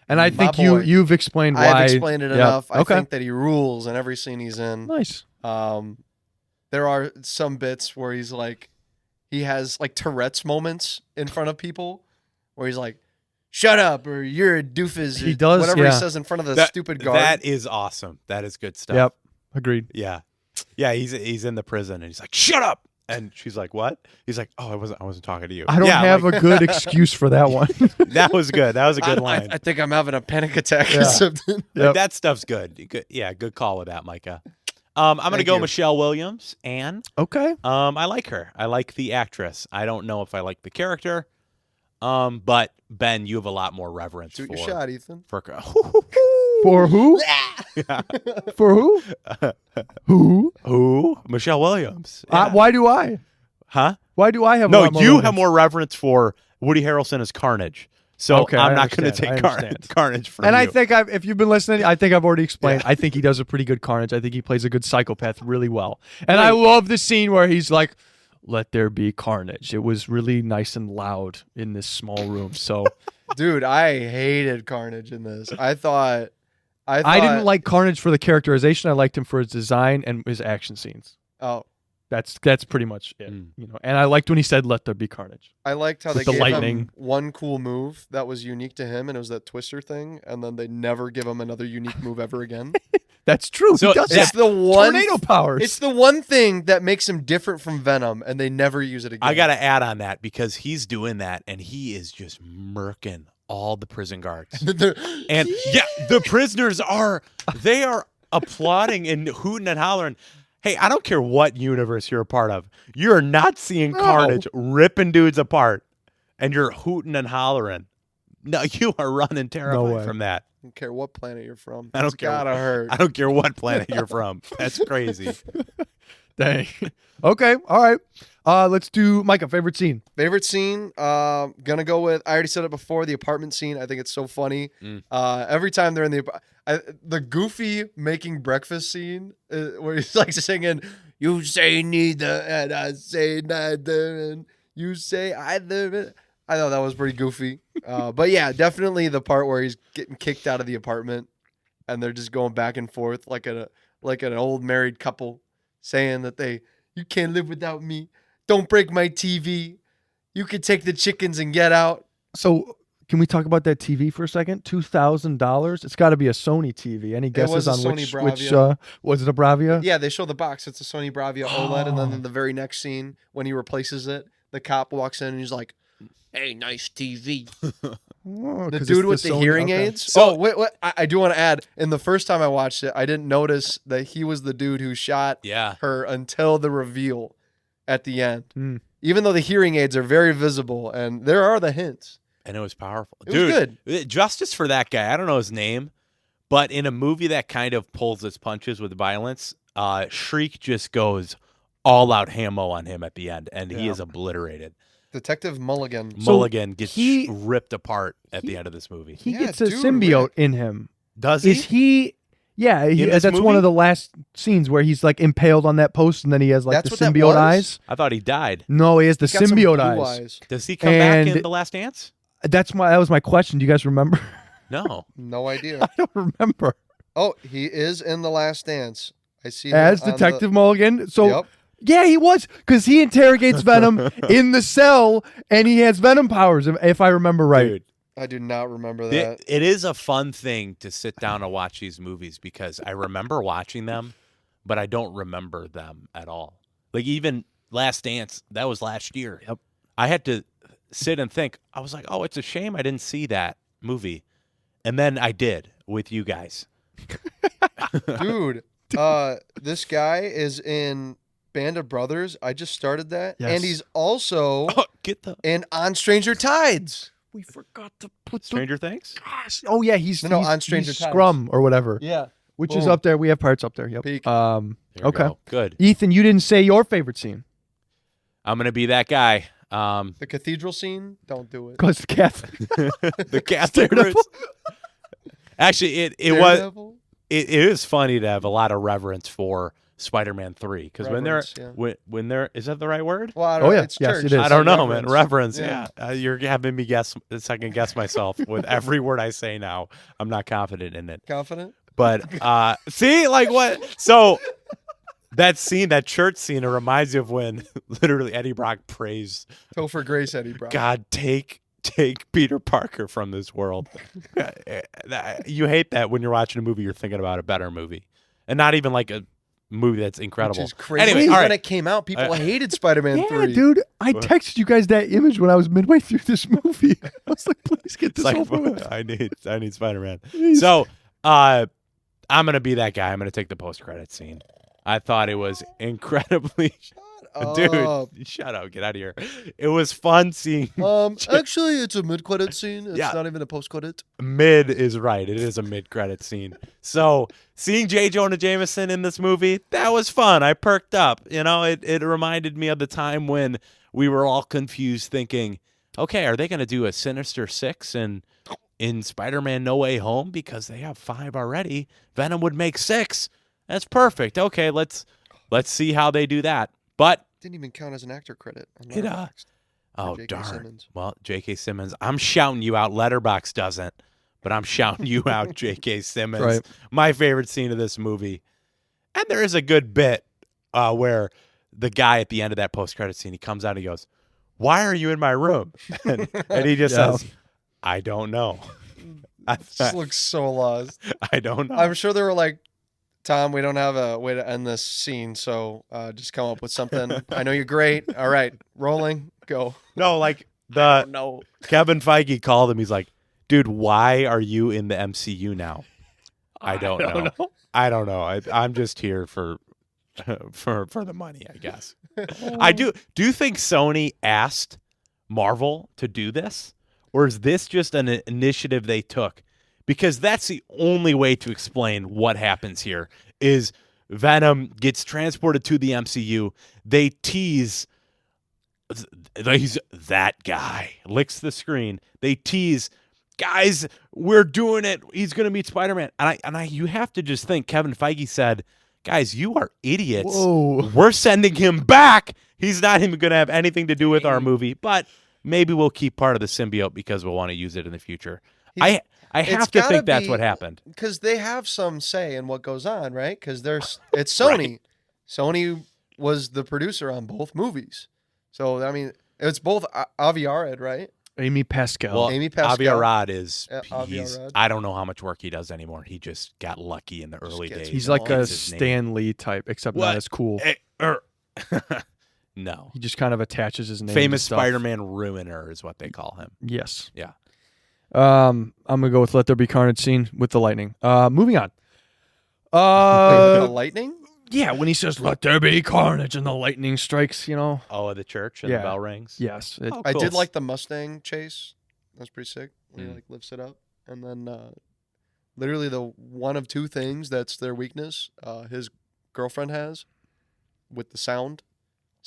And I My think boy. you've explained why. I've explained it Yep. enough. I Okay. think that he rules in every scene he's in. Nice. There are some bits where he's like, he has like Tourette's moments in front of people where he's like, "Shut up," or "You're a doofus." He or does, whatever yeah. he says in front of the stupid guard. That is awesome. That is good stuff. Yep. Agreed. Yeah. He's in the prison and he's like, "Shut up!" And she's like, "What?" He's like, "Oh, I wasn't talking to you." I don't have a good excuse for that one. That was good. That was a good line. I think I'm having a panic attack Yeah. or something. Yep. That stuff's good. Yeah, good call with that, Micah. I'm gonna Thank go you. Michelle Williams, and Okay. I like her. I like the actress. I don't know if I like the character. But Ben, you have a lot more reverence Shoot for your shot, Ethan. for For who? For who? Who? who? Michelle Williams. Yeah. Why do I? Huh? Why do I have? a No, lot more you reverence? have more reverence for Woody Harrelson as Carnage. So Okay, I I'm not going to understand. take I understand. Carnage from And you. I think if you've been listening, I think I've already explained. I think he does a pretty good Carnage. I think he plays a good psychopath really well. And I love the scene where he's like, "Let there be carnage." It was really nice and loud in this small room. So Dude, I hated Carnage in this. I thought I didn't like Carnage for the characterization. I liked him for his design and his action scenes. Oh, That's pretty much it. Mm. You know. And I liked when he said, "Let there be carnage." I liked how With they the gave lightning. him one cool move that was unique to him, and it was that twister thing, and then they never give him another unique move ever again. That's true. So he does It's that. the one Tornado powers. It's the one thing that makes him different from Venom, and they never use it again. I got to add on that because he's doing that and he is just murking all the prison guards. And yeah, the prisoners are applauding and hooting and hollering. Hey, I don't care what universe you're a part of. You're not seeing Carnage ripping dudes apart and you're hooting and hollering. No, you are running terrified from that. I don't care what planet you're from. I don't It's care. gotta hurt. I don't care what planet you're from. That's crazy. Dang. Okay. All right. Let's do Micah. Favorite scene. Favorite scene? Gonna go with. I already said it before. The apartment scene. I think it's so funny. Every time they're in the Goofy making breakfast scene where he's like singing, "You say neither and I say neither and you say either." I thought that was pretty goofy. But yeah, definitely the part where he's getting kicked out of the apartment and they're just going back and forth like an old married couple saying that you can't live without me. Don't break my TV. You can take the chickens and get out. So can we talk about that TV for a second? $2,000. It's got to be a Sony TV. Any guesses was a on Sony which Bravia. was it a Bravia? Yeah, they show the box. It's a Sony Bravia OLED. And then in the very next scene, when he replaces it, the cop walks in and he's like, Hey, nice TV. Oh, the 'cause dude it's with the Sony- hearing okay. aids. So- Wait. I do want to add, in the first time I watched it, I didn't notice that he was the dude who shot her until the reveal at the end. Mm. Even though the hearing aids are very visible and there are the hints. And it was powerful. It was good. Justice for that guy. I don't know his name, but in a movie that kind of pulls its punches with violence, Shriek just goes all out Hamo on him at the end, and he is obliterated. Detective Mulligan. Mulligan gets ripped apart at the end of this movie. He gets a symbiote in him. Does he? Is he? Yeah, In this that's one movie? of the last scenes where he's like impaled on that post, and then he has like That's the what that symbiote was? eyes. I thought he died. No, he has the He's got some symbiote blue eyes. Does he come back And- in The Last Dance? That was my question. Do you guys remember? No. No idea. I don't remember. Oh, he is in The Last Dance. I see him As on Detective Mulligan. So Yep. yeah, he was, because he interrogates Venom in the cell, and he has Venom powers, if I remember right. Dude, I do not remember that. it is a fun thing to sit down and watch these movies because I remember watching them, but I don't remember them at all. Like even Last Dance, that was last year. Yep. I had to sit and think. I was like, oh, it's a shame I didn't see that movie. And then I did with you guys. Dude, this guy is in Band of Brothers. I just started that. Yes. And he's also Get the in On Stranger Tides. We forgot to put Stranger Things? Gosh. Oh yeah, he's No, he's- on Stranger he's Tides. Scrum or whatever. Yeah. Which is Boom. up there. We have parts up there. Yep. Peak. There we Okay. go. Good. Ethan, you didn't say your favorite scene. I'm gonna be that guy. The cathedral scene, don't do it. Because Catholic. The Catholic Daredevil? roots. Actually, it is funny to have a lot of reverence for Spider-Man 3 because Reverence, when they're is that the right word? Well, I Oh, don't know. yeah. It's Yes, church. it is. I don't know, Reverence. man. Reverence, Yeah. yeah. You're having me second guess myself with every word I say now. I'm not confident in it. Confident? But see, like what? So that scene, that church scene, it reminds you of when literally Eddie Brock prays, Topher Grace, Eddie Brock. God, take Peter Parker from this world. You hate that when you're watching a movie, you're thinking about a better movie, and not even like a movie that's incredible. Which is crazy. Anyway, When all right. it came out, people hated Spider-Man Yeah, 3. dude. I texted you guys that image when I was midway through this movie. I was like, please get It's this like over with. I need Spider-Man. Please. So I'm gonna be that guy. I'm gonna take the post-credit scene. I thought it was incredibly. Dude, up. shut up. Get out of here. It was fun seeing. Actually, it's a mid-credit scene. It's Yeah. not even a post-credit. Mid is right. It is a mid-credit scene. So seeing J. Jonah Jameson in this movie, that was fun. I perked up. You know, it reminded me of the time when we were all confused thinking, okay, are they going to do a Sinister Six in Spider-Man No Way Home? Because they have 5 already. Venom would make 6. That's perfect. Okay, let's see how they do that. But Didn't even count as an actor credit. On It, Letterboxd. oh, J.K. darn. Simmons. Well, J.K. Simmons. I'm shouting you out. Letterboxd doesn't, but I'm shouting you out, J.K. Simmons. Right. My favorite scene of this movie. And there is a good bit where the guy at the end of that post-credit scene, he comes out and he goes, "Why are you in my room?" And he just Yeah. says, "I don't know." Just looks so lost. I don't know. I'm sure there were like Tom, we don't have a way to end this scene, so just come up with something. I know you're great. All right, rolling, go. No, like No. Kevin Feige called him. He's like, dude, why are you in the MCU now? I don't know. I don't know. I'm just here for the money, I guess. I do you think Sony asked Marvel to do this? Or is this just an initiative they took? Because that's the only way to explain what happens here is Venom gets transported to the MCU. They tease he's that guy. Licks the screen. They tease, guys, we're doing it. He's going to meet Spider-Man. And I you have to just think Kevin Feige said, guys, you are idiots. Whoa. We're sending him back. He's not even going to have anything to do with our movie, but maybe we'll keep part of the symbiote because we'll want to use it in the future. I have to think that's what happened. Because they have some say in what goes on, right? Because it's Sony. Right. Sony was the producer on both movies. So, I mean, it's both Avi Arad, right? Amy Pascal. Well, Amy Pascal. Avi Arad is, Avi Arad. I don't know how much work he does anymore. He just got lucky in the early gets days. He's like a Gets his name. Stan Lee type, except What? not as cool. No. He just kind of attaches his name. Famous to stuff. Spider-Man ruiner is what they call him. Yes. Yeah. I'm gonna go with Let There Be Carnage scene with the lightning. Moving on. The lightning? Yeah, when he says "Let there be carnage" and the lightning strikes, Oh, at the church and Yeah. the bell rings? Yes. Oh, I cool. did like the Mustang chase. That's pretty sick. When he Mm. like lifts it up, and then literally the one of two things that's their weakness. His girlfriend has with the sound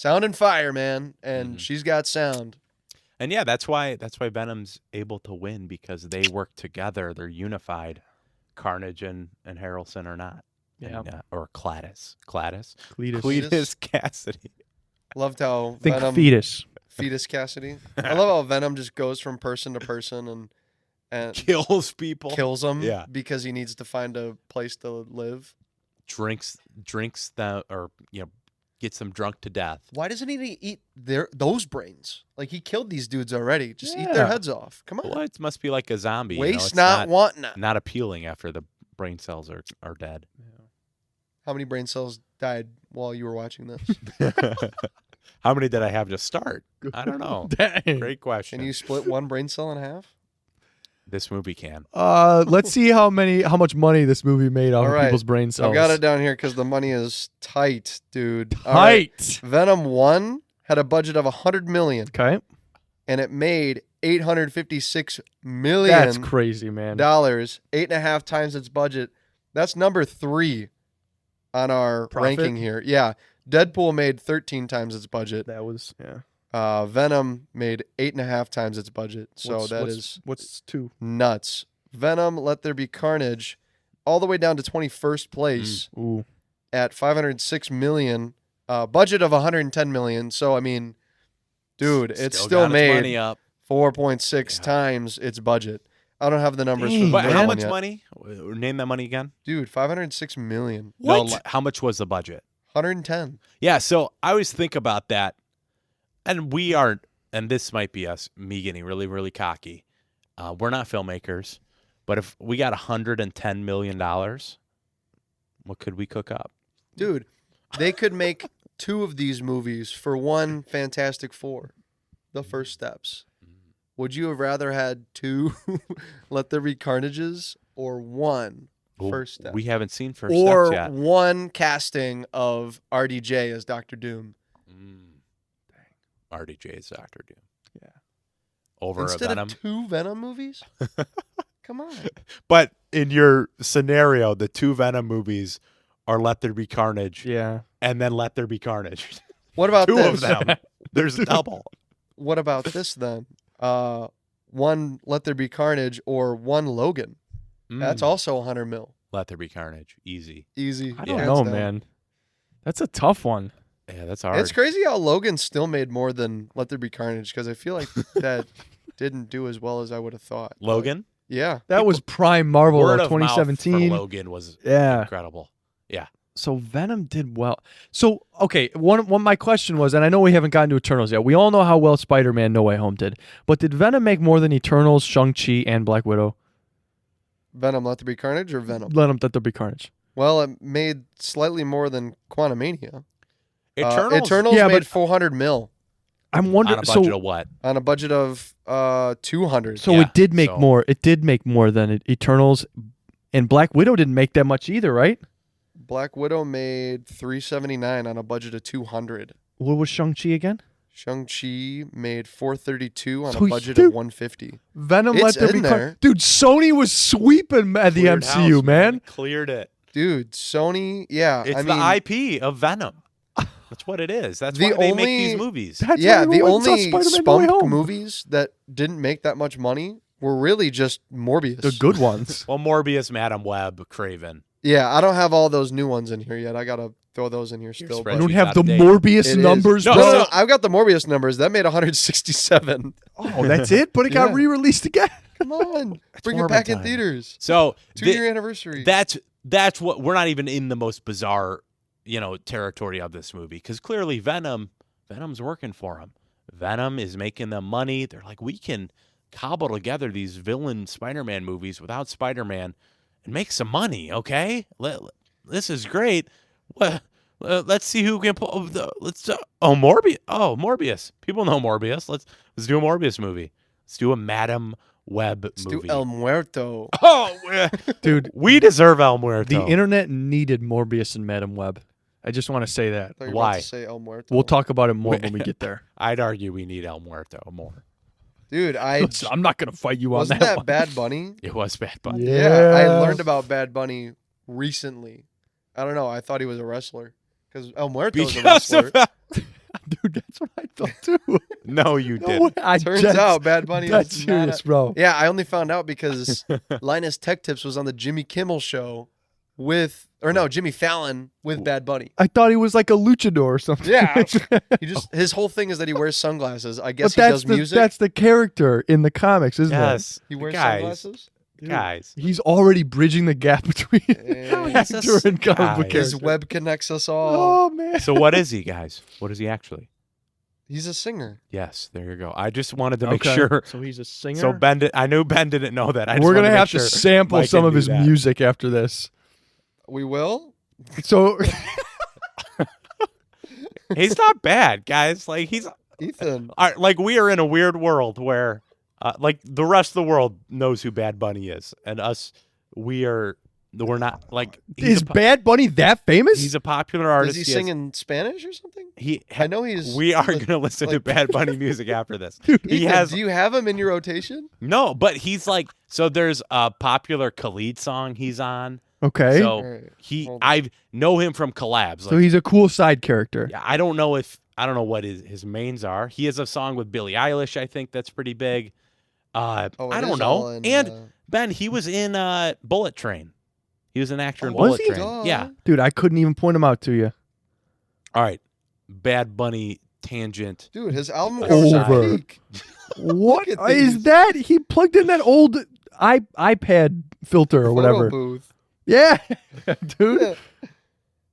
and fire, man, and she's got sound. And yeah, that's why Venom's able to win because they work together. They're unified. Carnage and Harrelson are not. Yeah. And, or Cletus Cletus. Cassidy. Loved how Think Venom fetus. Cassidy. I love how Venom just goes from person to person and Kills people. kills them Yeah. because he needs to find a place to live. Drinks them or gets them drunk to death. Why doesn't he eat those brains? Like he killed these dudes already. Just eat their Yeah. heads off. Come on. Well, it must be like a zombie. Waste It's not, want not. not appealing after the brain cells are dead. How many brain cells died while you were watching this? How many did I have to start? I don't know. Dang. Great question. Can you split one brain cell in half? This movie can. Let's see how much money this movie made off All of right. people's brain cells. I've got it down here because the money is tight, dude. All right. Tight. Venom 1 had a budget of $100 million, Okay. and it made $856 million. That's crazy, man. 8.5 times its budget. That's number 3 on our Profit? ranking here. Yeah. Deadpool made 13 times its budget. That was Venom made 8.5 times its budget. So what's 2? nuts. Venom, Let There Be Carnage, all the way down to 21st place Ooh. at $506 million. Budget of $110 million. So I mean, dude, it's still got its money made up. 4.6 times its budget. I don't have the numbers Dang, for But the how one much yet. money? Name that money again. Dude, $506 million. No, how much was the budget? 110. Yeah, so I always think about that, and we aren't, and this might be me getting really, really cocky. We're not filmmakers, but if we got $110 million, what could we cook up? Dude, they could make 2 of these movies for one Fantastic Four, The First Steps. Would you have rather had 2 Let There Be Carnages or 1 First Step? We haven't seen First Or Steps yet. 1 casting of RDJ as Dr. Doom. RDJ is Dr. Doom. Yeah. Over Instead a Venom. of 2 Venom movies? Come on. But in your scenario, the 2 Venom movies are Let There Be Carnage Yeah. and then Let There Be Carnage. What about 2 this? of them. There's a double. What about this then? 1 Let There Be Carnage or 1 Logan. That's also 100 mil. Let There Be Carnage. Easy. Easy. I don't hands know, down. man. That's a tough one. Yeah, that's hard. It's crazy how Logan still made more than Let There Be Carnage because I feel like that didn't do as well as I would have thought. But, Logan? yeah. That was prime Marvel, Word though, of mouth for 2017. Logan was Yeah. incredible. Yeah. So Venom did well. So okay, one my question was, and I know we haven't gotten to Eternals yet. We all know how well Spider-Man No Way Home did, but did Venom make more than Eternals, Shang-Chi, and Black Widow? Venom Let There Be Carnage or Venom? Let There Be Carnage. Well, it made slightly more than Quantumania. Eternals, Yeah, made but- 400 mil I'm on wondering. a budget So, of what? on a budget of 200. so Yeah, it did make so- more. It did make more than Eternals, and Black Widow didn't make that much either, right? Black Widow made 379 on a budget of 200. What was Shang-Chi again? Shang-Chi made 432 on So a budget dude- of 150. Venom It's Let There Be in Carnage. there. Dude, Sony was sweeping at the Cleared MCU, house, man. Cleared it. Dude, Sony, yeah. It's I the mean, IP of Venom. That's what it is. That's The why they make only- these movies. That's yeah, why the everyone saw only Spider-Man No Way spunk Home. movies that didn't make that much money were really just Morbius. The good ones. Well, Morbius, Madam Web, Craven. Yeah, I don't have all those new ones in here yet. I gotta throw those in here still. spreadsheet. I But don't She's have out the of date. Morbius It is. numbers, No, bro. no, I've got the Morbius numbers. That made 167. Oh, that's it? But it got Yeah. re-released again. Come on, bring it Morbid back in time. theaters. So 2-year anniversary. that's what we're not even in the most bizarre, territory of this movie because clearly Venom's working for him. Venom is making them money. They're like, we can cobble together these villain Spider-Man movies without Spider-Man and make some money. Okay, this is great. Well, let's see who can pull. Morbius. Oh, Morbius. People know Morbius. Let's do a Morbius movie. Let's do a Madam Web Let's movie. do El Muerto. Oh, Dude, we deserve El Muerto. the internet needed Morbius and Madam Web. I just want to say that. I thought you were Why? about to say El Muerto. We'll talk about it more when we get there. I'd argue we need El Muerto more. Dude, I'm not going to fight you on wasn't that that one. Bad Bunny? It was Bad Bunny. Yeah, I learned about Bad Bunny recently. I don't know. I thought he was a wrestler because El Muerto is a Because wrestler. of Dude, that's what I thought too. no, you No didn't. way. I Turns just- out Bad Bunny that's is not serious, bro. Yeah, I only found out because Linus Tech Tips was on the Jimmy Kimmel show Jimmy Fallon with Bad Bunny. I thought he was like a luchador or something. Yeah, his whole thing is that he wears sunglasses. I guess but he does music. that's the character in the comics, isn't Yes, he wears guys, sunglasses. guys. it? He's already bridging the gap between Yeah. actor and comic guy. book His character. web connects us all. Oh man. So what is he, guys? What is he actually? He's a singer. Yes, there you go. I just wanted to make Okay. sure. So he's a singer. So I knew Ben didn't know that. I just We're wanted gonna make have sure to sample Mike some can of do his that. music after this. We will. So He's not bad, guys. Like he's Ethan. like we are in a weird world where, like the rest of the world knows who Bad Bunny is, and us, we're not like. is Bad Bunny that famous? He's a popular artist. Does he has- sing in Spanish or something? He. I know he's. We are like- going to listen to like- Bad Bunny music after this. Dude, He Ethan, has do you have him in your rotation? no, but he's like so. There's a popular Khalid song he's on. okay. So Alright, hold on. I know him from collabs. So Like, he's a cool side character. yeah, I don't know what his mains are. He has a song with Billie Eilish, I think that's pretty big. Oh, it I don't is know. all in, And Ben, he was in Bullet Train. He was an actor in Oh, was Bullet he? Train. Duh. Yeah. Dude, I couldn't even point him out to you. All right. Bad Bunny tangent. dude, his album covers are Over. peak. What Look at is these. that? He plugged in that old iPad filter or Photo whatever. booth. Yeah, dude.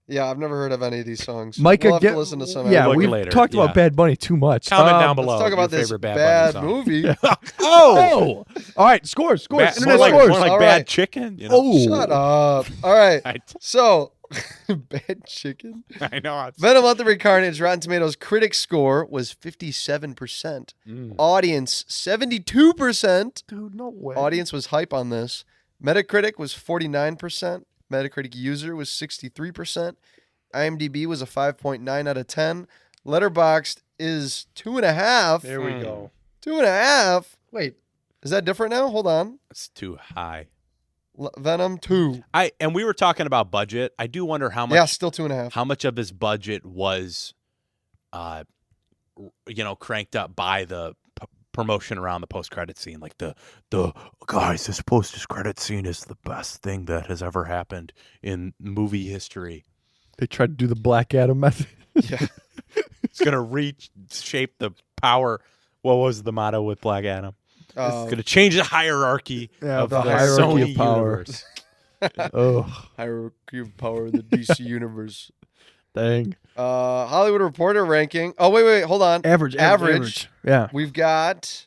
Yeah, I've never heard of any of these songs. Micah, we'll have get to listen to some. yeah, Look we've later, talked yeah. about Bad Bunny too much. Comment down below. Let's talk about your this favorite bad Bunny song. movie. Oh, all right, scores. Ba- Internet more like, scores. more like All Bad right. Chicken. You know? Oh, Shut up. All right. I, So, Bad Chicken. I know. Venom Multiverse Carnage, Rotten Tomatoes critic score was 57%. Audience 72%. dude, no way. Audience was hype on this. Metacritic was 49%. Metacritic user was 63%. IMDb was a 5.9 out of 10. Letterboxd is 2.5. There we go. 2.5. Wait, Is that different now? Hold on. It's too high. Venom 2. And we were talking about budget. I do wonder how much. Yeah, still 2.5. How much of his budget was, cranked up by the promotion around the post-credit scene? Like the guys, this post-credit scene is the best thing that has ever happened in movie history. they tried to do the Black Adam method. Yeah. It's gonna reshape the power. What was the motto with Black Adam? It's gonna change the hierarchy Yeah, of the the hierarchy Sony of power. universe. Oh, Hierarchy of power in the DC universe. dang. Hollywood Reporter ranking. Oh, wait, hold on. Average. Yeah. We've got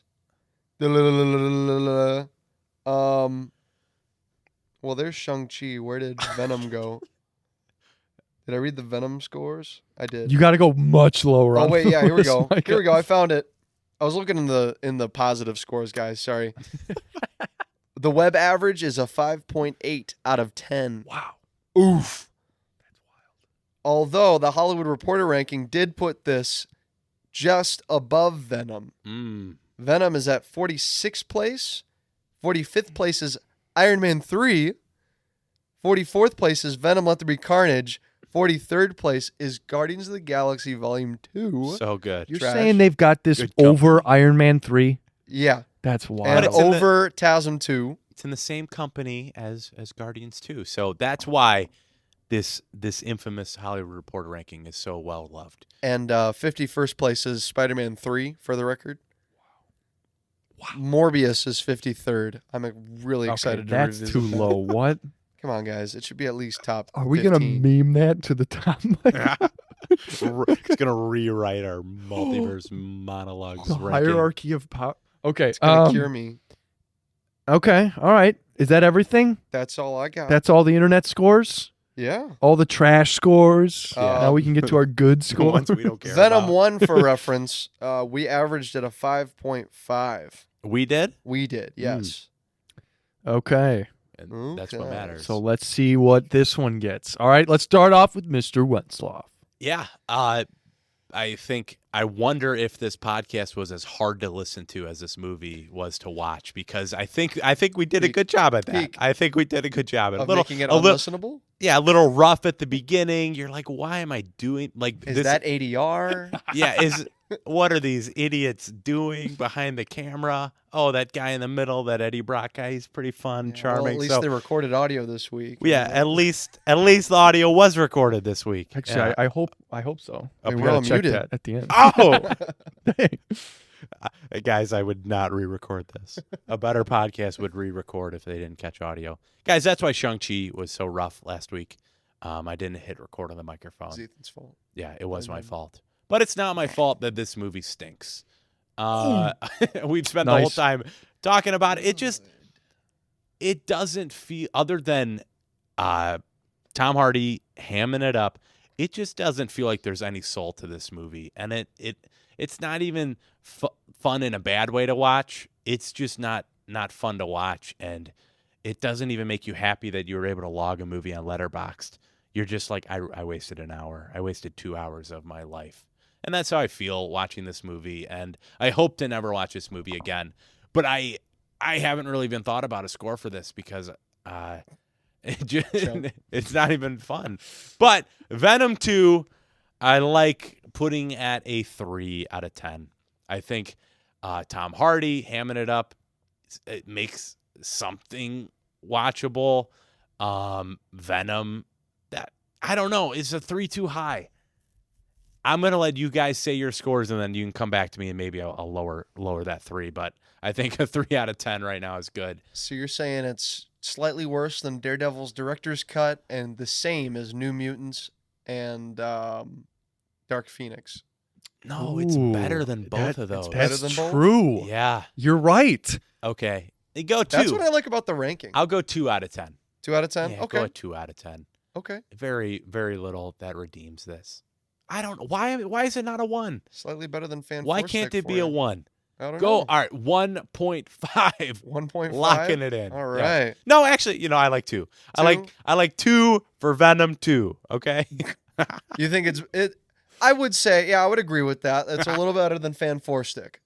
Well, there's Shang-Chi. Where did Venom go? Did I read the Venom scores? I did. You got to go much lower. Oh on wait, the yeah, here we list, go. Micah. Here we go. I found it. I was looking in the positive scores, guys. Sorry. The web average is a 5.8 out of 10. Wow. Oof. Although the Hollywood Reporter ranking did put this just above Venom. Venom is at 46th place. 45th place is Iron Man 3. 44th place is Venom Let There Be Carnage. 43rd place is Guardians of the Galaxy Volume 2. So good. You're Trash. saying they've got this Good over Iron Man 3? Yeah. That's And wild. it's in the- over TASM 2. It's in the same company as Guardians 2. So that's why this infamous Hollywood Reporter ranking is so well loved. And 51st place is Spider-Man 3, for the record. Wow. Morbius is 53rd. I'm really excited to That's revisit too that. low. What? Come on, guys. It should be at least top Are we 15. going to meme that to the top? It's gonna rewrite our Multiverse Monologues The ranking. hierarchy of power. Okay. It's going to cure me. Okay. All right. Is that everything? That's all I got. That's all the internet scores? Yeah. All the trash scores? Yeah. Now we can get to our good The scores. ones we don't care Venom about. 1, for reference, we averaged at a 5.5. We did, We did, yes. Okay. and that's what Okay. matters. So let's see what this one gets. All right. Let's start off with Mr. Wentzloff. Yeah, I wonder if this podcast was as hard to listen to as this movie was to watch, because I think we did a Peak. good job at that. Peak. I think we did a good job at Of making it unlistenable? yeah, a little rough at the beginning. You're like, why am I doing like Is this? that ADR? Yeah, what are these idiots doing behind the camera? Oh, that guy in the middle, that Eddie Brock guy, he's pretty fun, Well, charming. at least so, they recorded audio this week. yeah, at least the audio was recorded this week. Actually, Yeah. I hope so. They We were gotta all check muted. that at the end. Oh, Dang. guys, I would not re-record this. A better podcast would re-record if they didn't catch audio. Guys, that's why Shang-Chi was so rough last week. I didn't hit record on the microphone. It's Ethan's fault. Yeah, it was my fault. But it's not my fault that this movie stinks. We've spent the whole Nice. time talking about it. It doesn't feel, other than Tom Hardy hamming it up, it just doesn't feel like there's any soul to this movie. And it's not even fun in a bad way to watch. It's just not fun to watch. And it doesn't even make you happy that you were able to log a movie on Letterboxd. You're just like, I wasted an hour. I wasted 2 hours of my life. And that's how I feel watching this movie. And I hope to never watch this movie again. But I haven't really even thought about a score for this because it's not even fun. But Venom 2, I like putting at a 3 out of 10. I think Tom Hardy hamming it up, it makes something watchable. Venom, that I don't know, is a 3 too high? I'm gonna let you guys say your scores, and then you can come back to me, and maybe I'll lower that 3. But I think a 3 out of 10 right now is good. So you're saying it's slightly worse than Daredevil's director's cut and the same as New Mutants and Dark Phoenix. No, it's Ooh, better than both of those. better That's than both? true. Yeah. You're right. Okay. You go 2. That's what I like about the ranking. I'll go 2 out of 10. 2 out of 10? Yeah, Okay. go a 2 out of 10. Okay. Very, very little that redeems this. I don't know why is it not a 1? Slightly better than Fan Why Four can't Stick it be for a you. 1? I don't Go. know. All right, 1.5. 1.5? Locking it in. All Yeah. right. No, actually, I like 2. I like 2 for Venom 2, okay? You think it? I would say, yeah, I would agree with that. It's a little better than Fan Four Stick.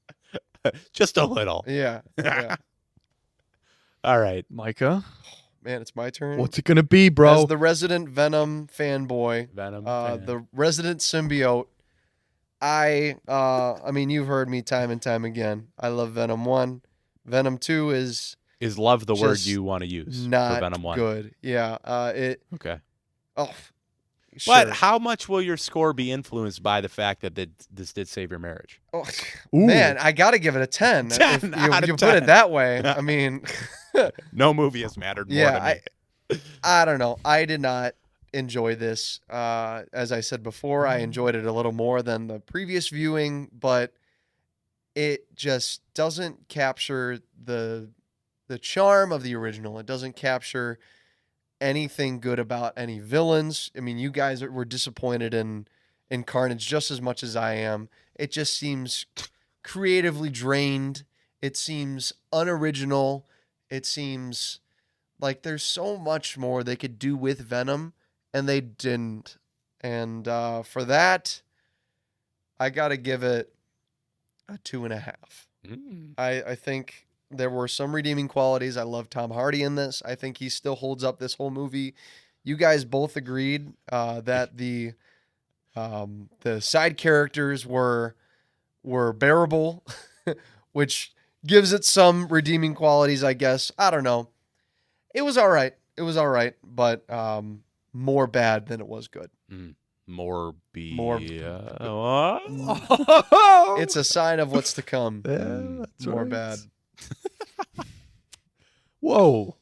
Just a little. Yeah. Yeah. All right. Micah, Man, it's my turn. what's it going to be, bro? As the resident Venom fanboy, Venom. the resident symbiote, I mean, you've heard me time and time again. I love Venom 1. Venom 2 is Is love the word just you want to use for not Venom 1? good. Yeah. Okay. Oh. But Sure. how much will your score be influenced by the fact that this did save your marriage? Oh, Ooh. man, I got to give it a 10. 10 If out of you put 10. it that way. I mean, No movie has mattered more Yeah, to me. I don't know. I did not enjoy this. As I said before, I enjoyed it a little more than the previous viewing, but it just doesn't capture the charm of the original. It doesn't capture anything good about any villains. I mean, you guys were disappointed in Carnage just as much as I am. It just seems creatively drained. It seems unoriginal. It seems like there's so much more they could do with Venom, and they didn't. And for that, I got to give it a 2.5. I think there were some redeeming qualities. I love Tom Hardy in this. I think he still holds up this whole movie. You guys both agreed that the side characters were bearable, which gives it some redeeming qualities, I guess. I don't know. It was all right. But more bad than it was good. It's a sign of what's to come. Yeah, that's more right. bad. Whoa.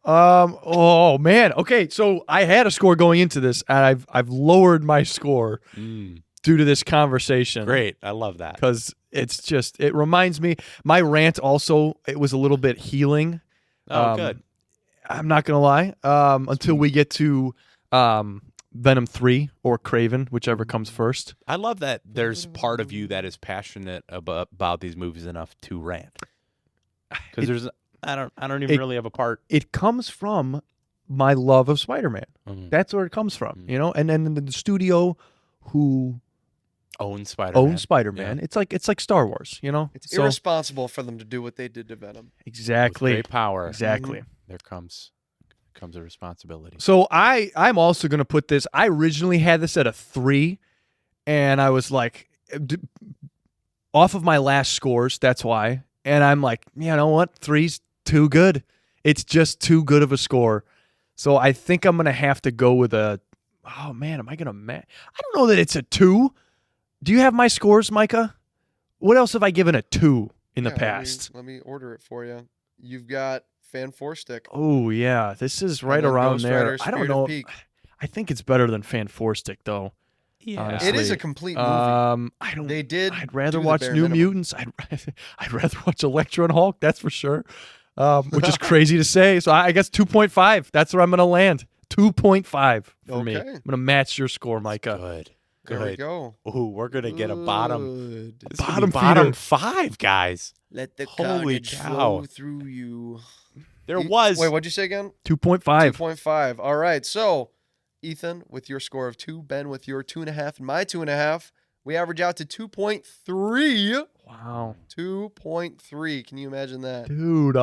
Oh man. Okay, so I had a score going into this, and I've lowered my score due to this conversation. Great. I love that. Because it reminds me. My rant also, it was a little bit healing. Oh, good. I'm not gonna lie. Until we get to Venom 3 or Craven, whichever comes first. I love that there's part of you that is passionate about these movies enough to rant. Because I don't even really have a part. It comes from my love of Spider-Man. Mhm. That's where it comes from, and then the studio who owns Spider-Man. Yeah. It's like Star Wars, It's irresponsible for them to do what they did to Venom. Exactly. With great power. Exactly. There comes a responsibility. So I'm also going to put this. I originally had this at a 3, and I was like, off of my last scores. That's why. And I'm like, you know what? 3's too good. It's just too good of a score. So I think I'm going to have to go with a. Oh man, am I going to? I don't know that it's a 2. Do you have my scores, Micah? What else have I given a 2 in the past? Let me order it for you. You've got Fan 4 Stick. Oh yeah, this is right then around Ghost there. Rider, I don't Spirit of know. Peak. I think it's better than Fan 4 Stick though. Yeah. Honestly. It is a complete movie. I don't. They did. I'd rather do the watch bare New minimum. Mutants. I'd rather watch Elektra and Hulk. That's for sure. Which is crazy to say. So I guess 2.5. That's where I'm gonna land. 2.5 for me. Okay. I'm gonna match your score, Micah. Good. There we go. Ooh, we're gonna get a bottom. Good. This could be Bottom feeder. 5, guys. Let the Holy carnage cow. flow through you. There was. Wait, what'd you say again? 2.5. 2.5. All right. So, Ethan with your score of 2, Ben with your 2.5, and my 2.5. We average out to 2.3. Wow, 2.3. Can you imagine that? dude.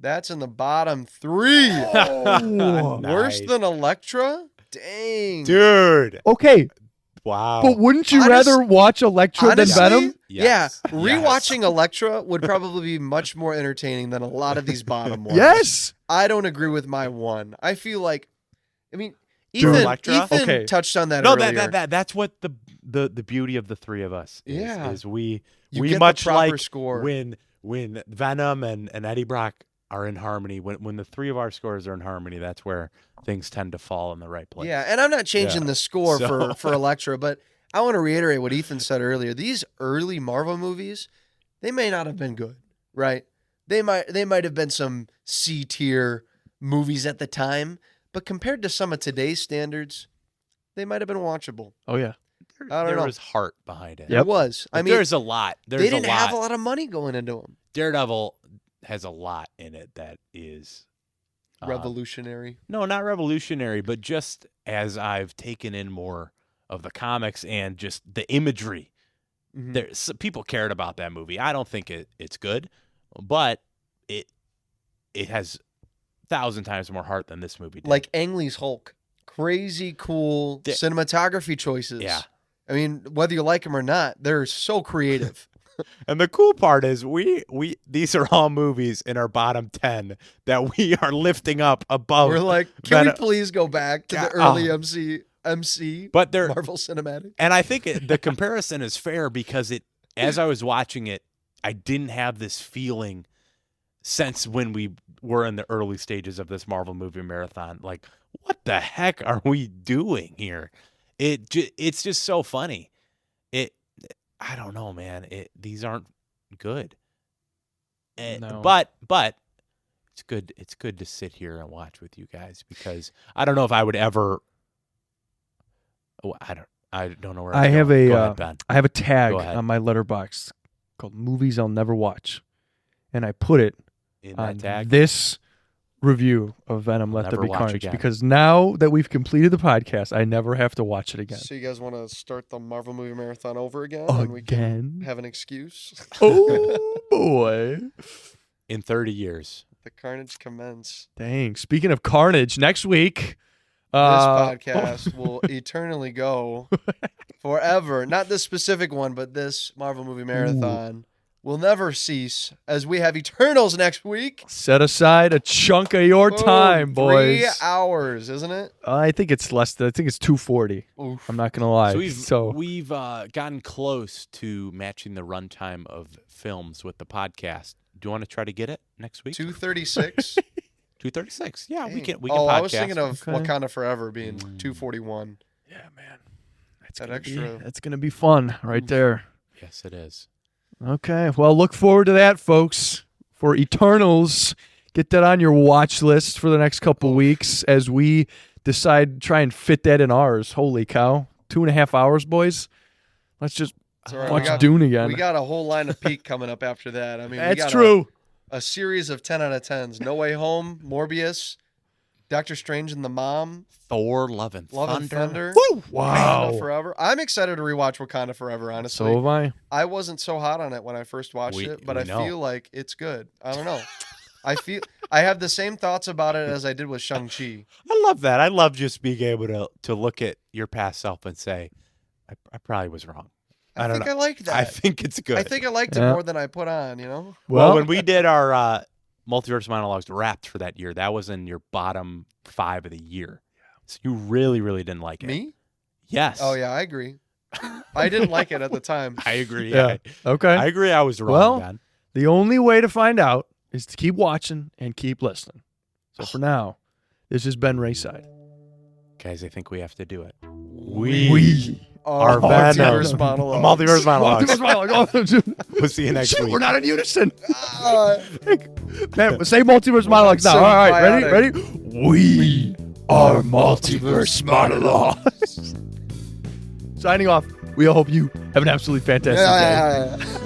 That's in the bottom 3. Oh. Worse Nice. than Elektra? Dang. Dude. Okay, Wow. but wouldn't you Honest- rather watch Elektra than honestly, Venom? Yes. Yeah, rewatching Elektra would probably be much more entertaining than a lot of these bottom ones. Yes. I don't agree with my 1. I feel like, I mean, Dude, Ethan, Elektra? Ethan Okay. touched on that No, earlier. that's what the beauty of the three of us is. Yeah. Is we You get the much proper like score. when Venom and Eddie Brock are in harmony. When the three of our scores are in harmony, that's where things tend to fall in the right place. Yeah, and I'm not changing Yeah. the score So- for Elektra, but I want to reiterate what Ethan said earlier. These early Marvel movies, they may not have been good, right? They might have been some C tier movies at the time, but compared to some of today's standards, they might have been watchable. Oh yeah. I don't there know. was heart behind it. Yep. It was. I Like, mean, there's a lot. There's they didn't a lot. have a lot of money going into them. Daredevil has a lot in it that is Revolutionary. No, not revolutionary, but just as I've taken in more of the comics and just the imagery. Mhm. People cared about that movie. I don't think it's good, but it has 1,000 times more heart than this movie did. Like Ang Lee's Hulk. Crazy cool cinematography choices. Yeah. I mean, whether you like them or not, they're so creative. And the cool part is we these are all movies in our bottom 10 that we are lifting up above. We're like, can we Venom. please go back to the early MC But they're Marvel Cinematic? And I think the comparison is fair because as I was watching it, I didn't have this feeling since when we were in the early stages of this Marvel movie marathon. Like, what the heck are we doing here? It's just so funny. I don't know, man. These aren't good. No. But It's good to sit here and watch with you guys because I don't know if I would ever. Oh, I don't know where I have going. a Go ahead, Ben. I have a tag Go ahead. on my Letterboxd called "Movies I'll Never Watch," and I put it In on that tag. this review of Venom: Let There Never Be watch Carnage again. because now that we've completed the podcast, I never have to watch it again. So you guys want to start the Marvel movie marathon over again, and we can Again? have an excuse? Oh boy! In 30 years. The carnage commence. Dang. Speaking of Carnage, next week. This podcast will eternally go forever. Not this specific one, but this Marvel movie marathon will never cease as we have Eternals next week. Set aside a chunk of your Boom. time, boys. 3 hours, isn't it? I think it's less than. I think it's 240. Oof. I'm not gonna lie. So we've gotten close to matching the runtime of films with the podcast. Do you want to try to get it next week? 236. 236. Yeah, we can. We Oh, can podcast. I was thinking of Okay. Wakanda Forever being 241. yeah, man. That's That gonna extra- That's gonna be fun right there. Yes, it is. Okay. Well, look forward to that, folks. For Eternals, get that on your watch list for the next couple weeks as we decide to try and fit that in ours. Holy cow! 2.5 hours, boys. Let's just It's all right. watch Dune again. We got a whole line of peak coming up after that. I mean, we That's got true. A series of 10 out of 10s. No Way Home, Morbius, Doctor Strange and the Mom, Thor, Love and Love and Thunder, Woo! Wakanda Wow. Forever. I'm excited to rewatch Wakanda Forever, honestly. So have I. I wasn't so hot on it when I first watched We- it, but we I know. feel like it's good. I don't know. I have the same thoughts about it as I did with Shang-Chi. I love that. I love just being able to look at your past self and say, I probably was wrong. I don't think know. I liked that. I think it's good. I think I liked it Yeah. more than I put on, you know? Well, when we did our Multiverse Monologues Wrapped for that year, that was in your bottom 5 of the year. So you really, really didn't like it. Me? Yes. Oh, yeah, I agree. I didn't like it at the time. I agree. Yeah. Okay. I agree. I was wrong, Well, Ben. the only way to find out is to keep watching and keep listening. So for now, this has been Rayside. Guys, I think we have to do it. Our Multiverse Multiverse Monologues. Multiverse Monologues. Multiverse We'll see you next Shit, week. we're not in unison. Ah, Man, say multiverse monologues now. So All right, biotic. ready? We are multiverse monologues. Signing off. We hope you have an absolutely fantastic day. yeah.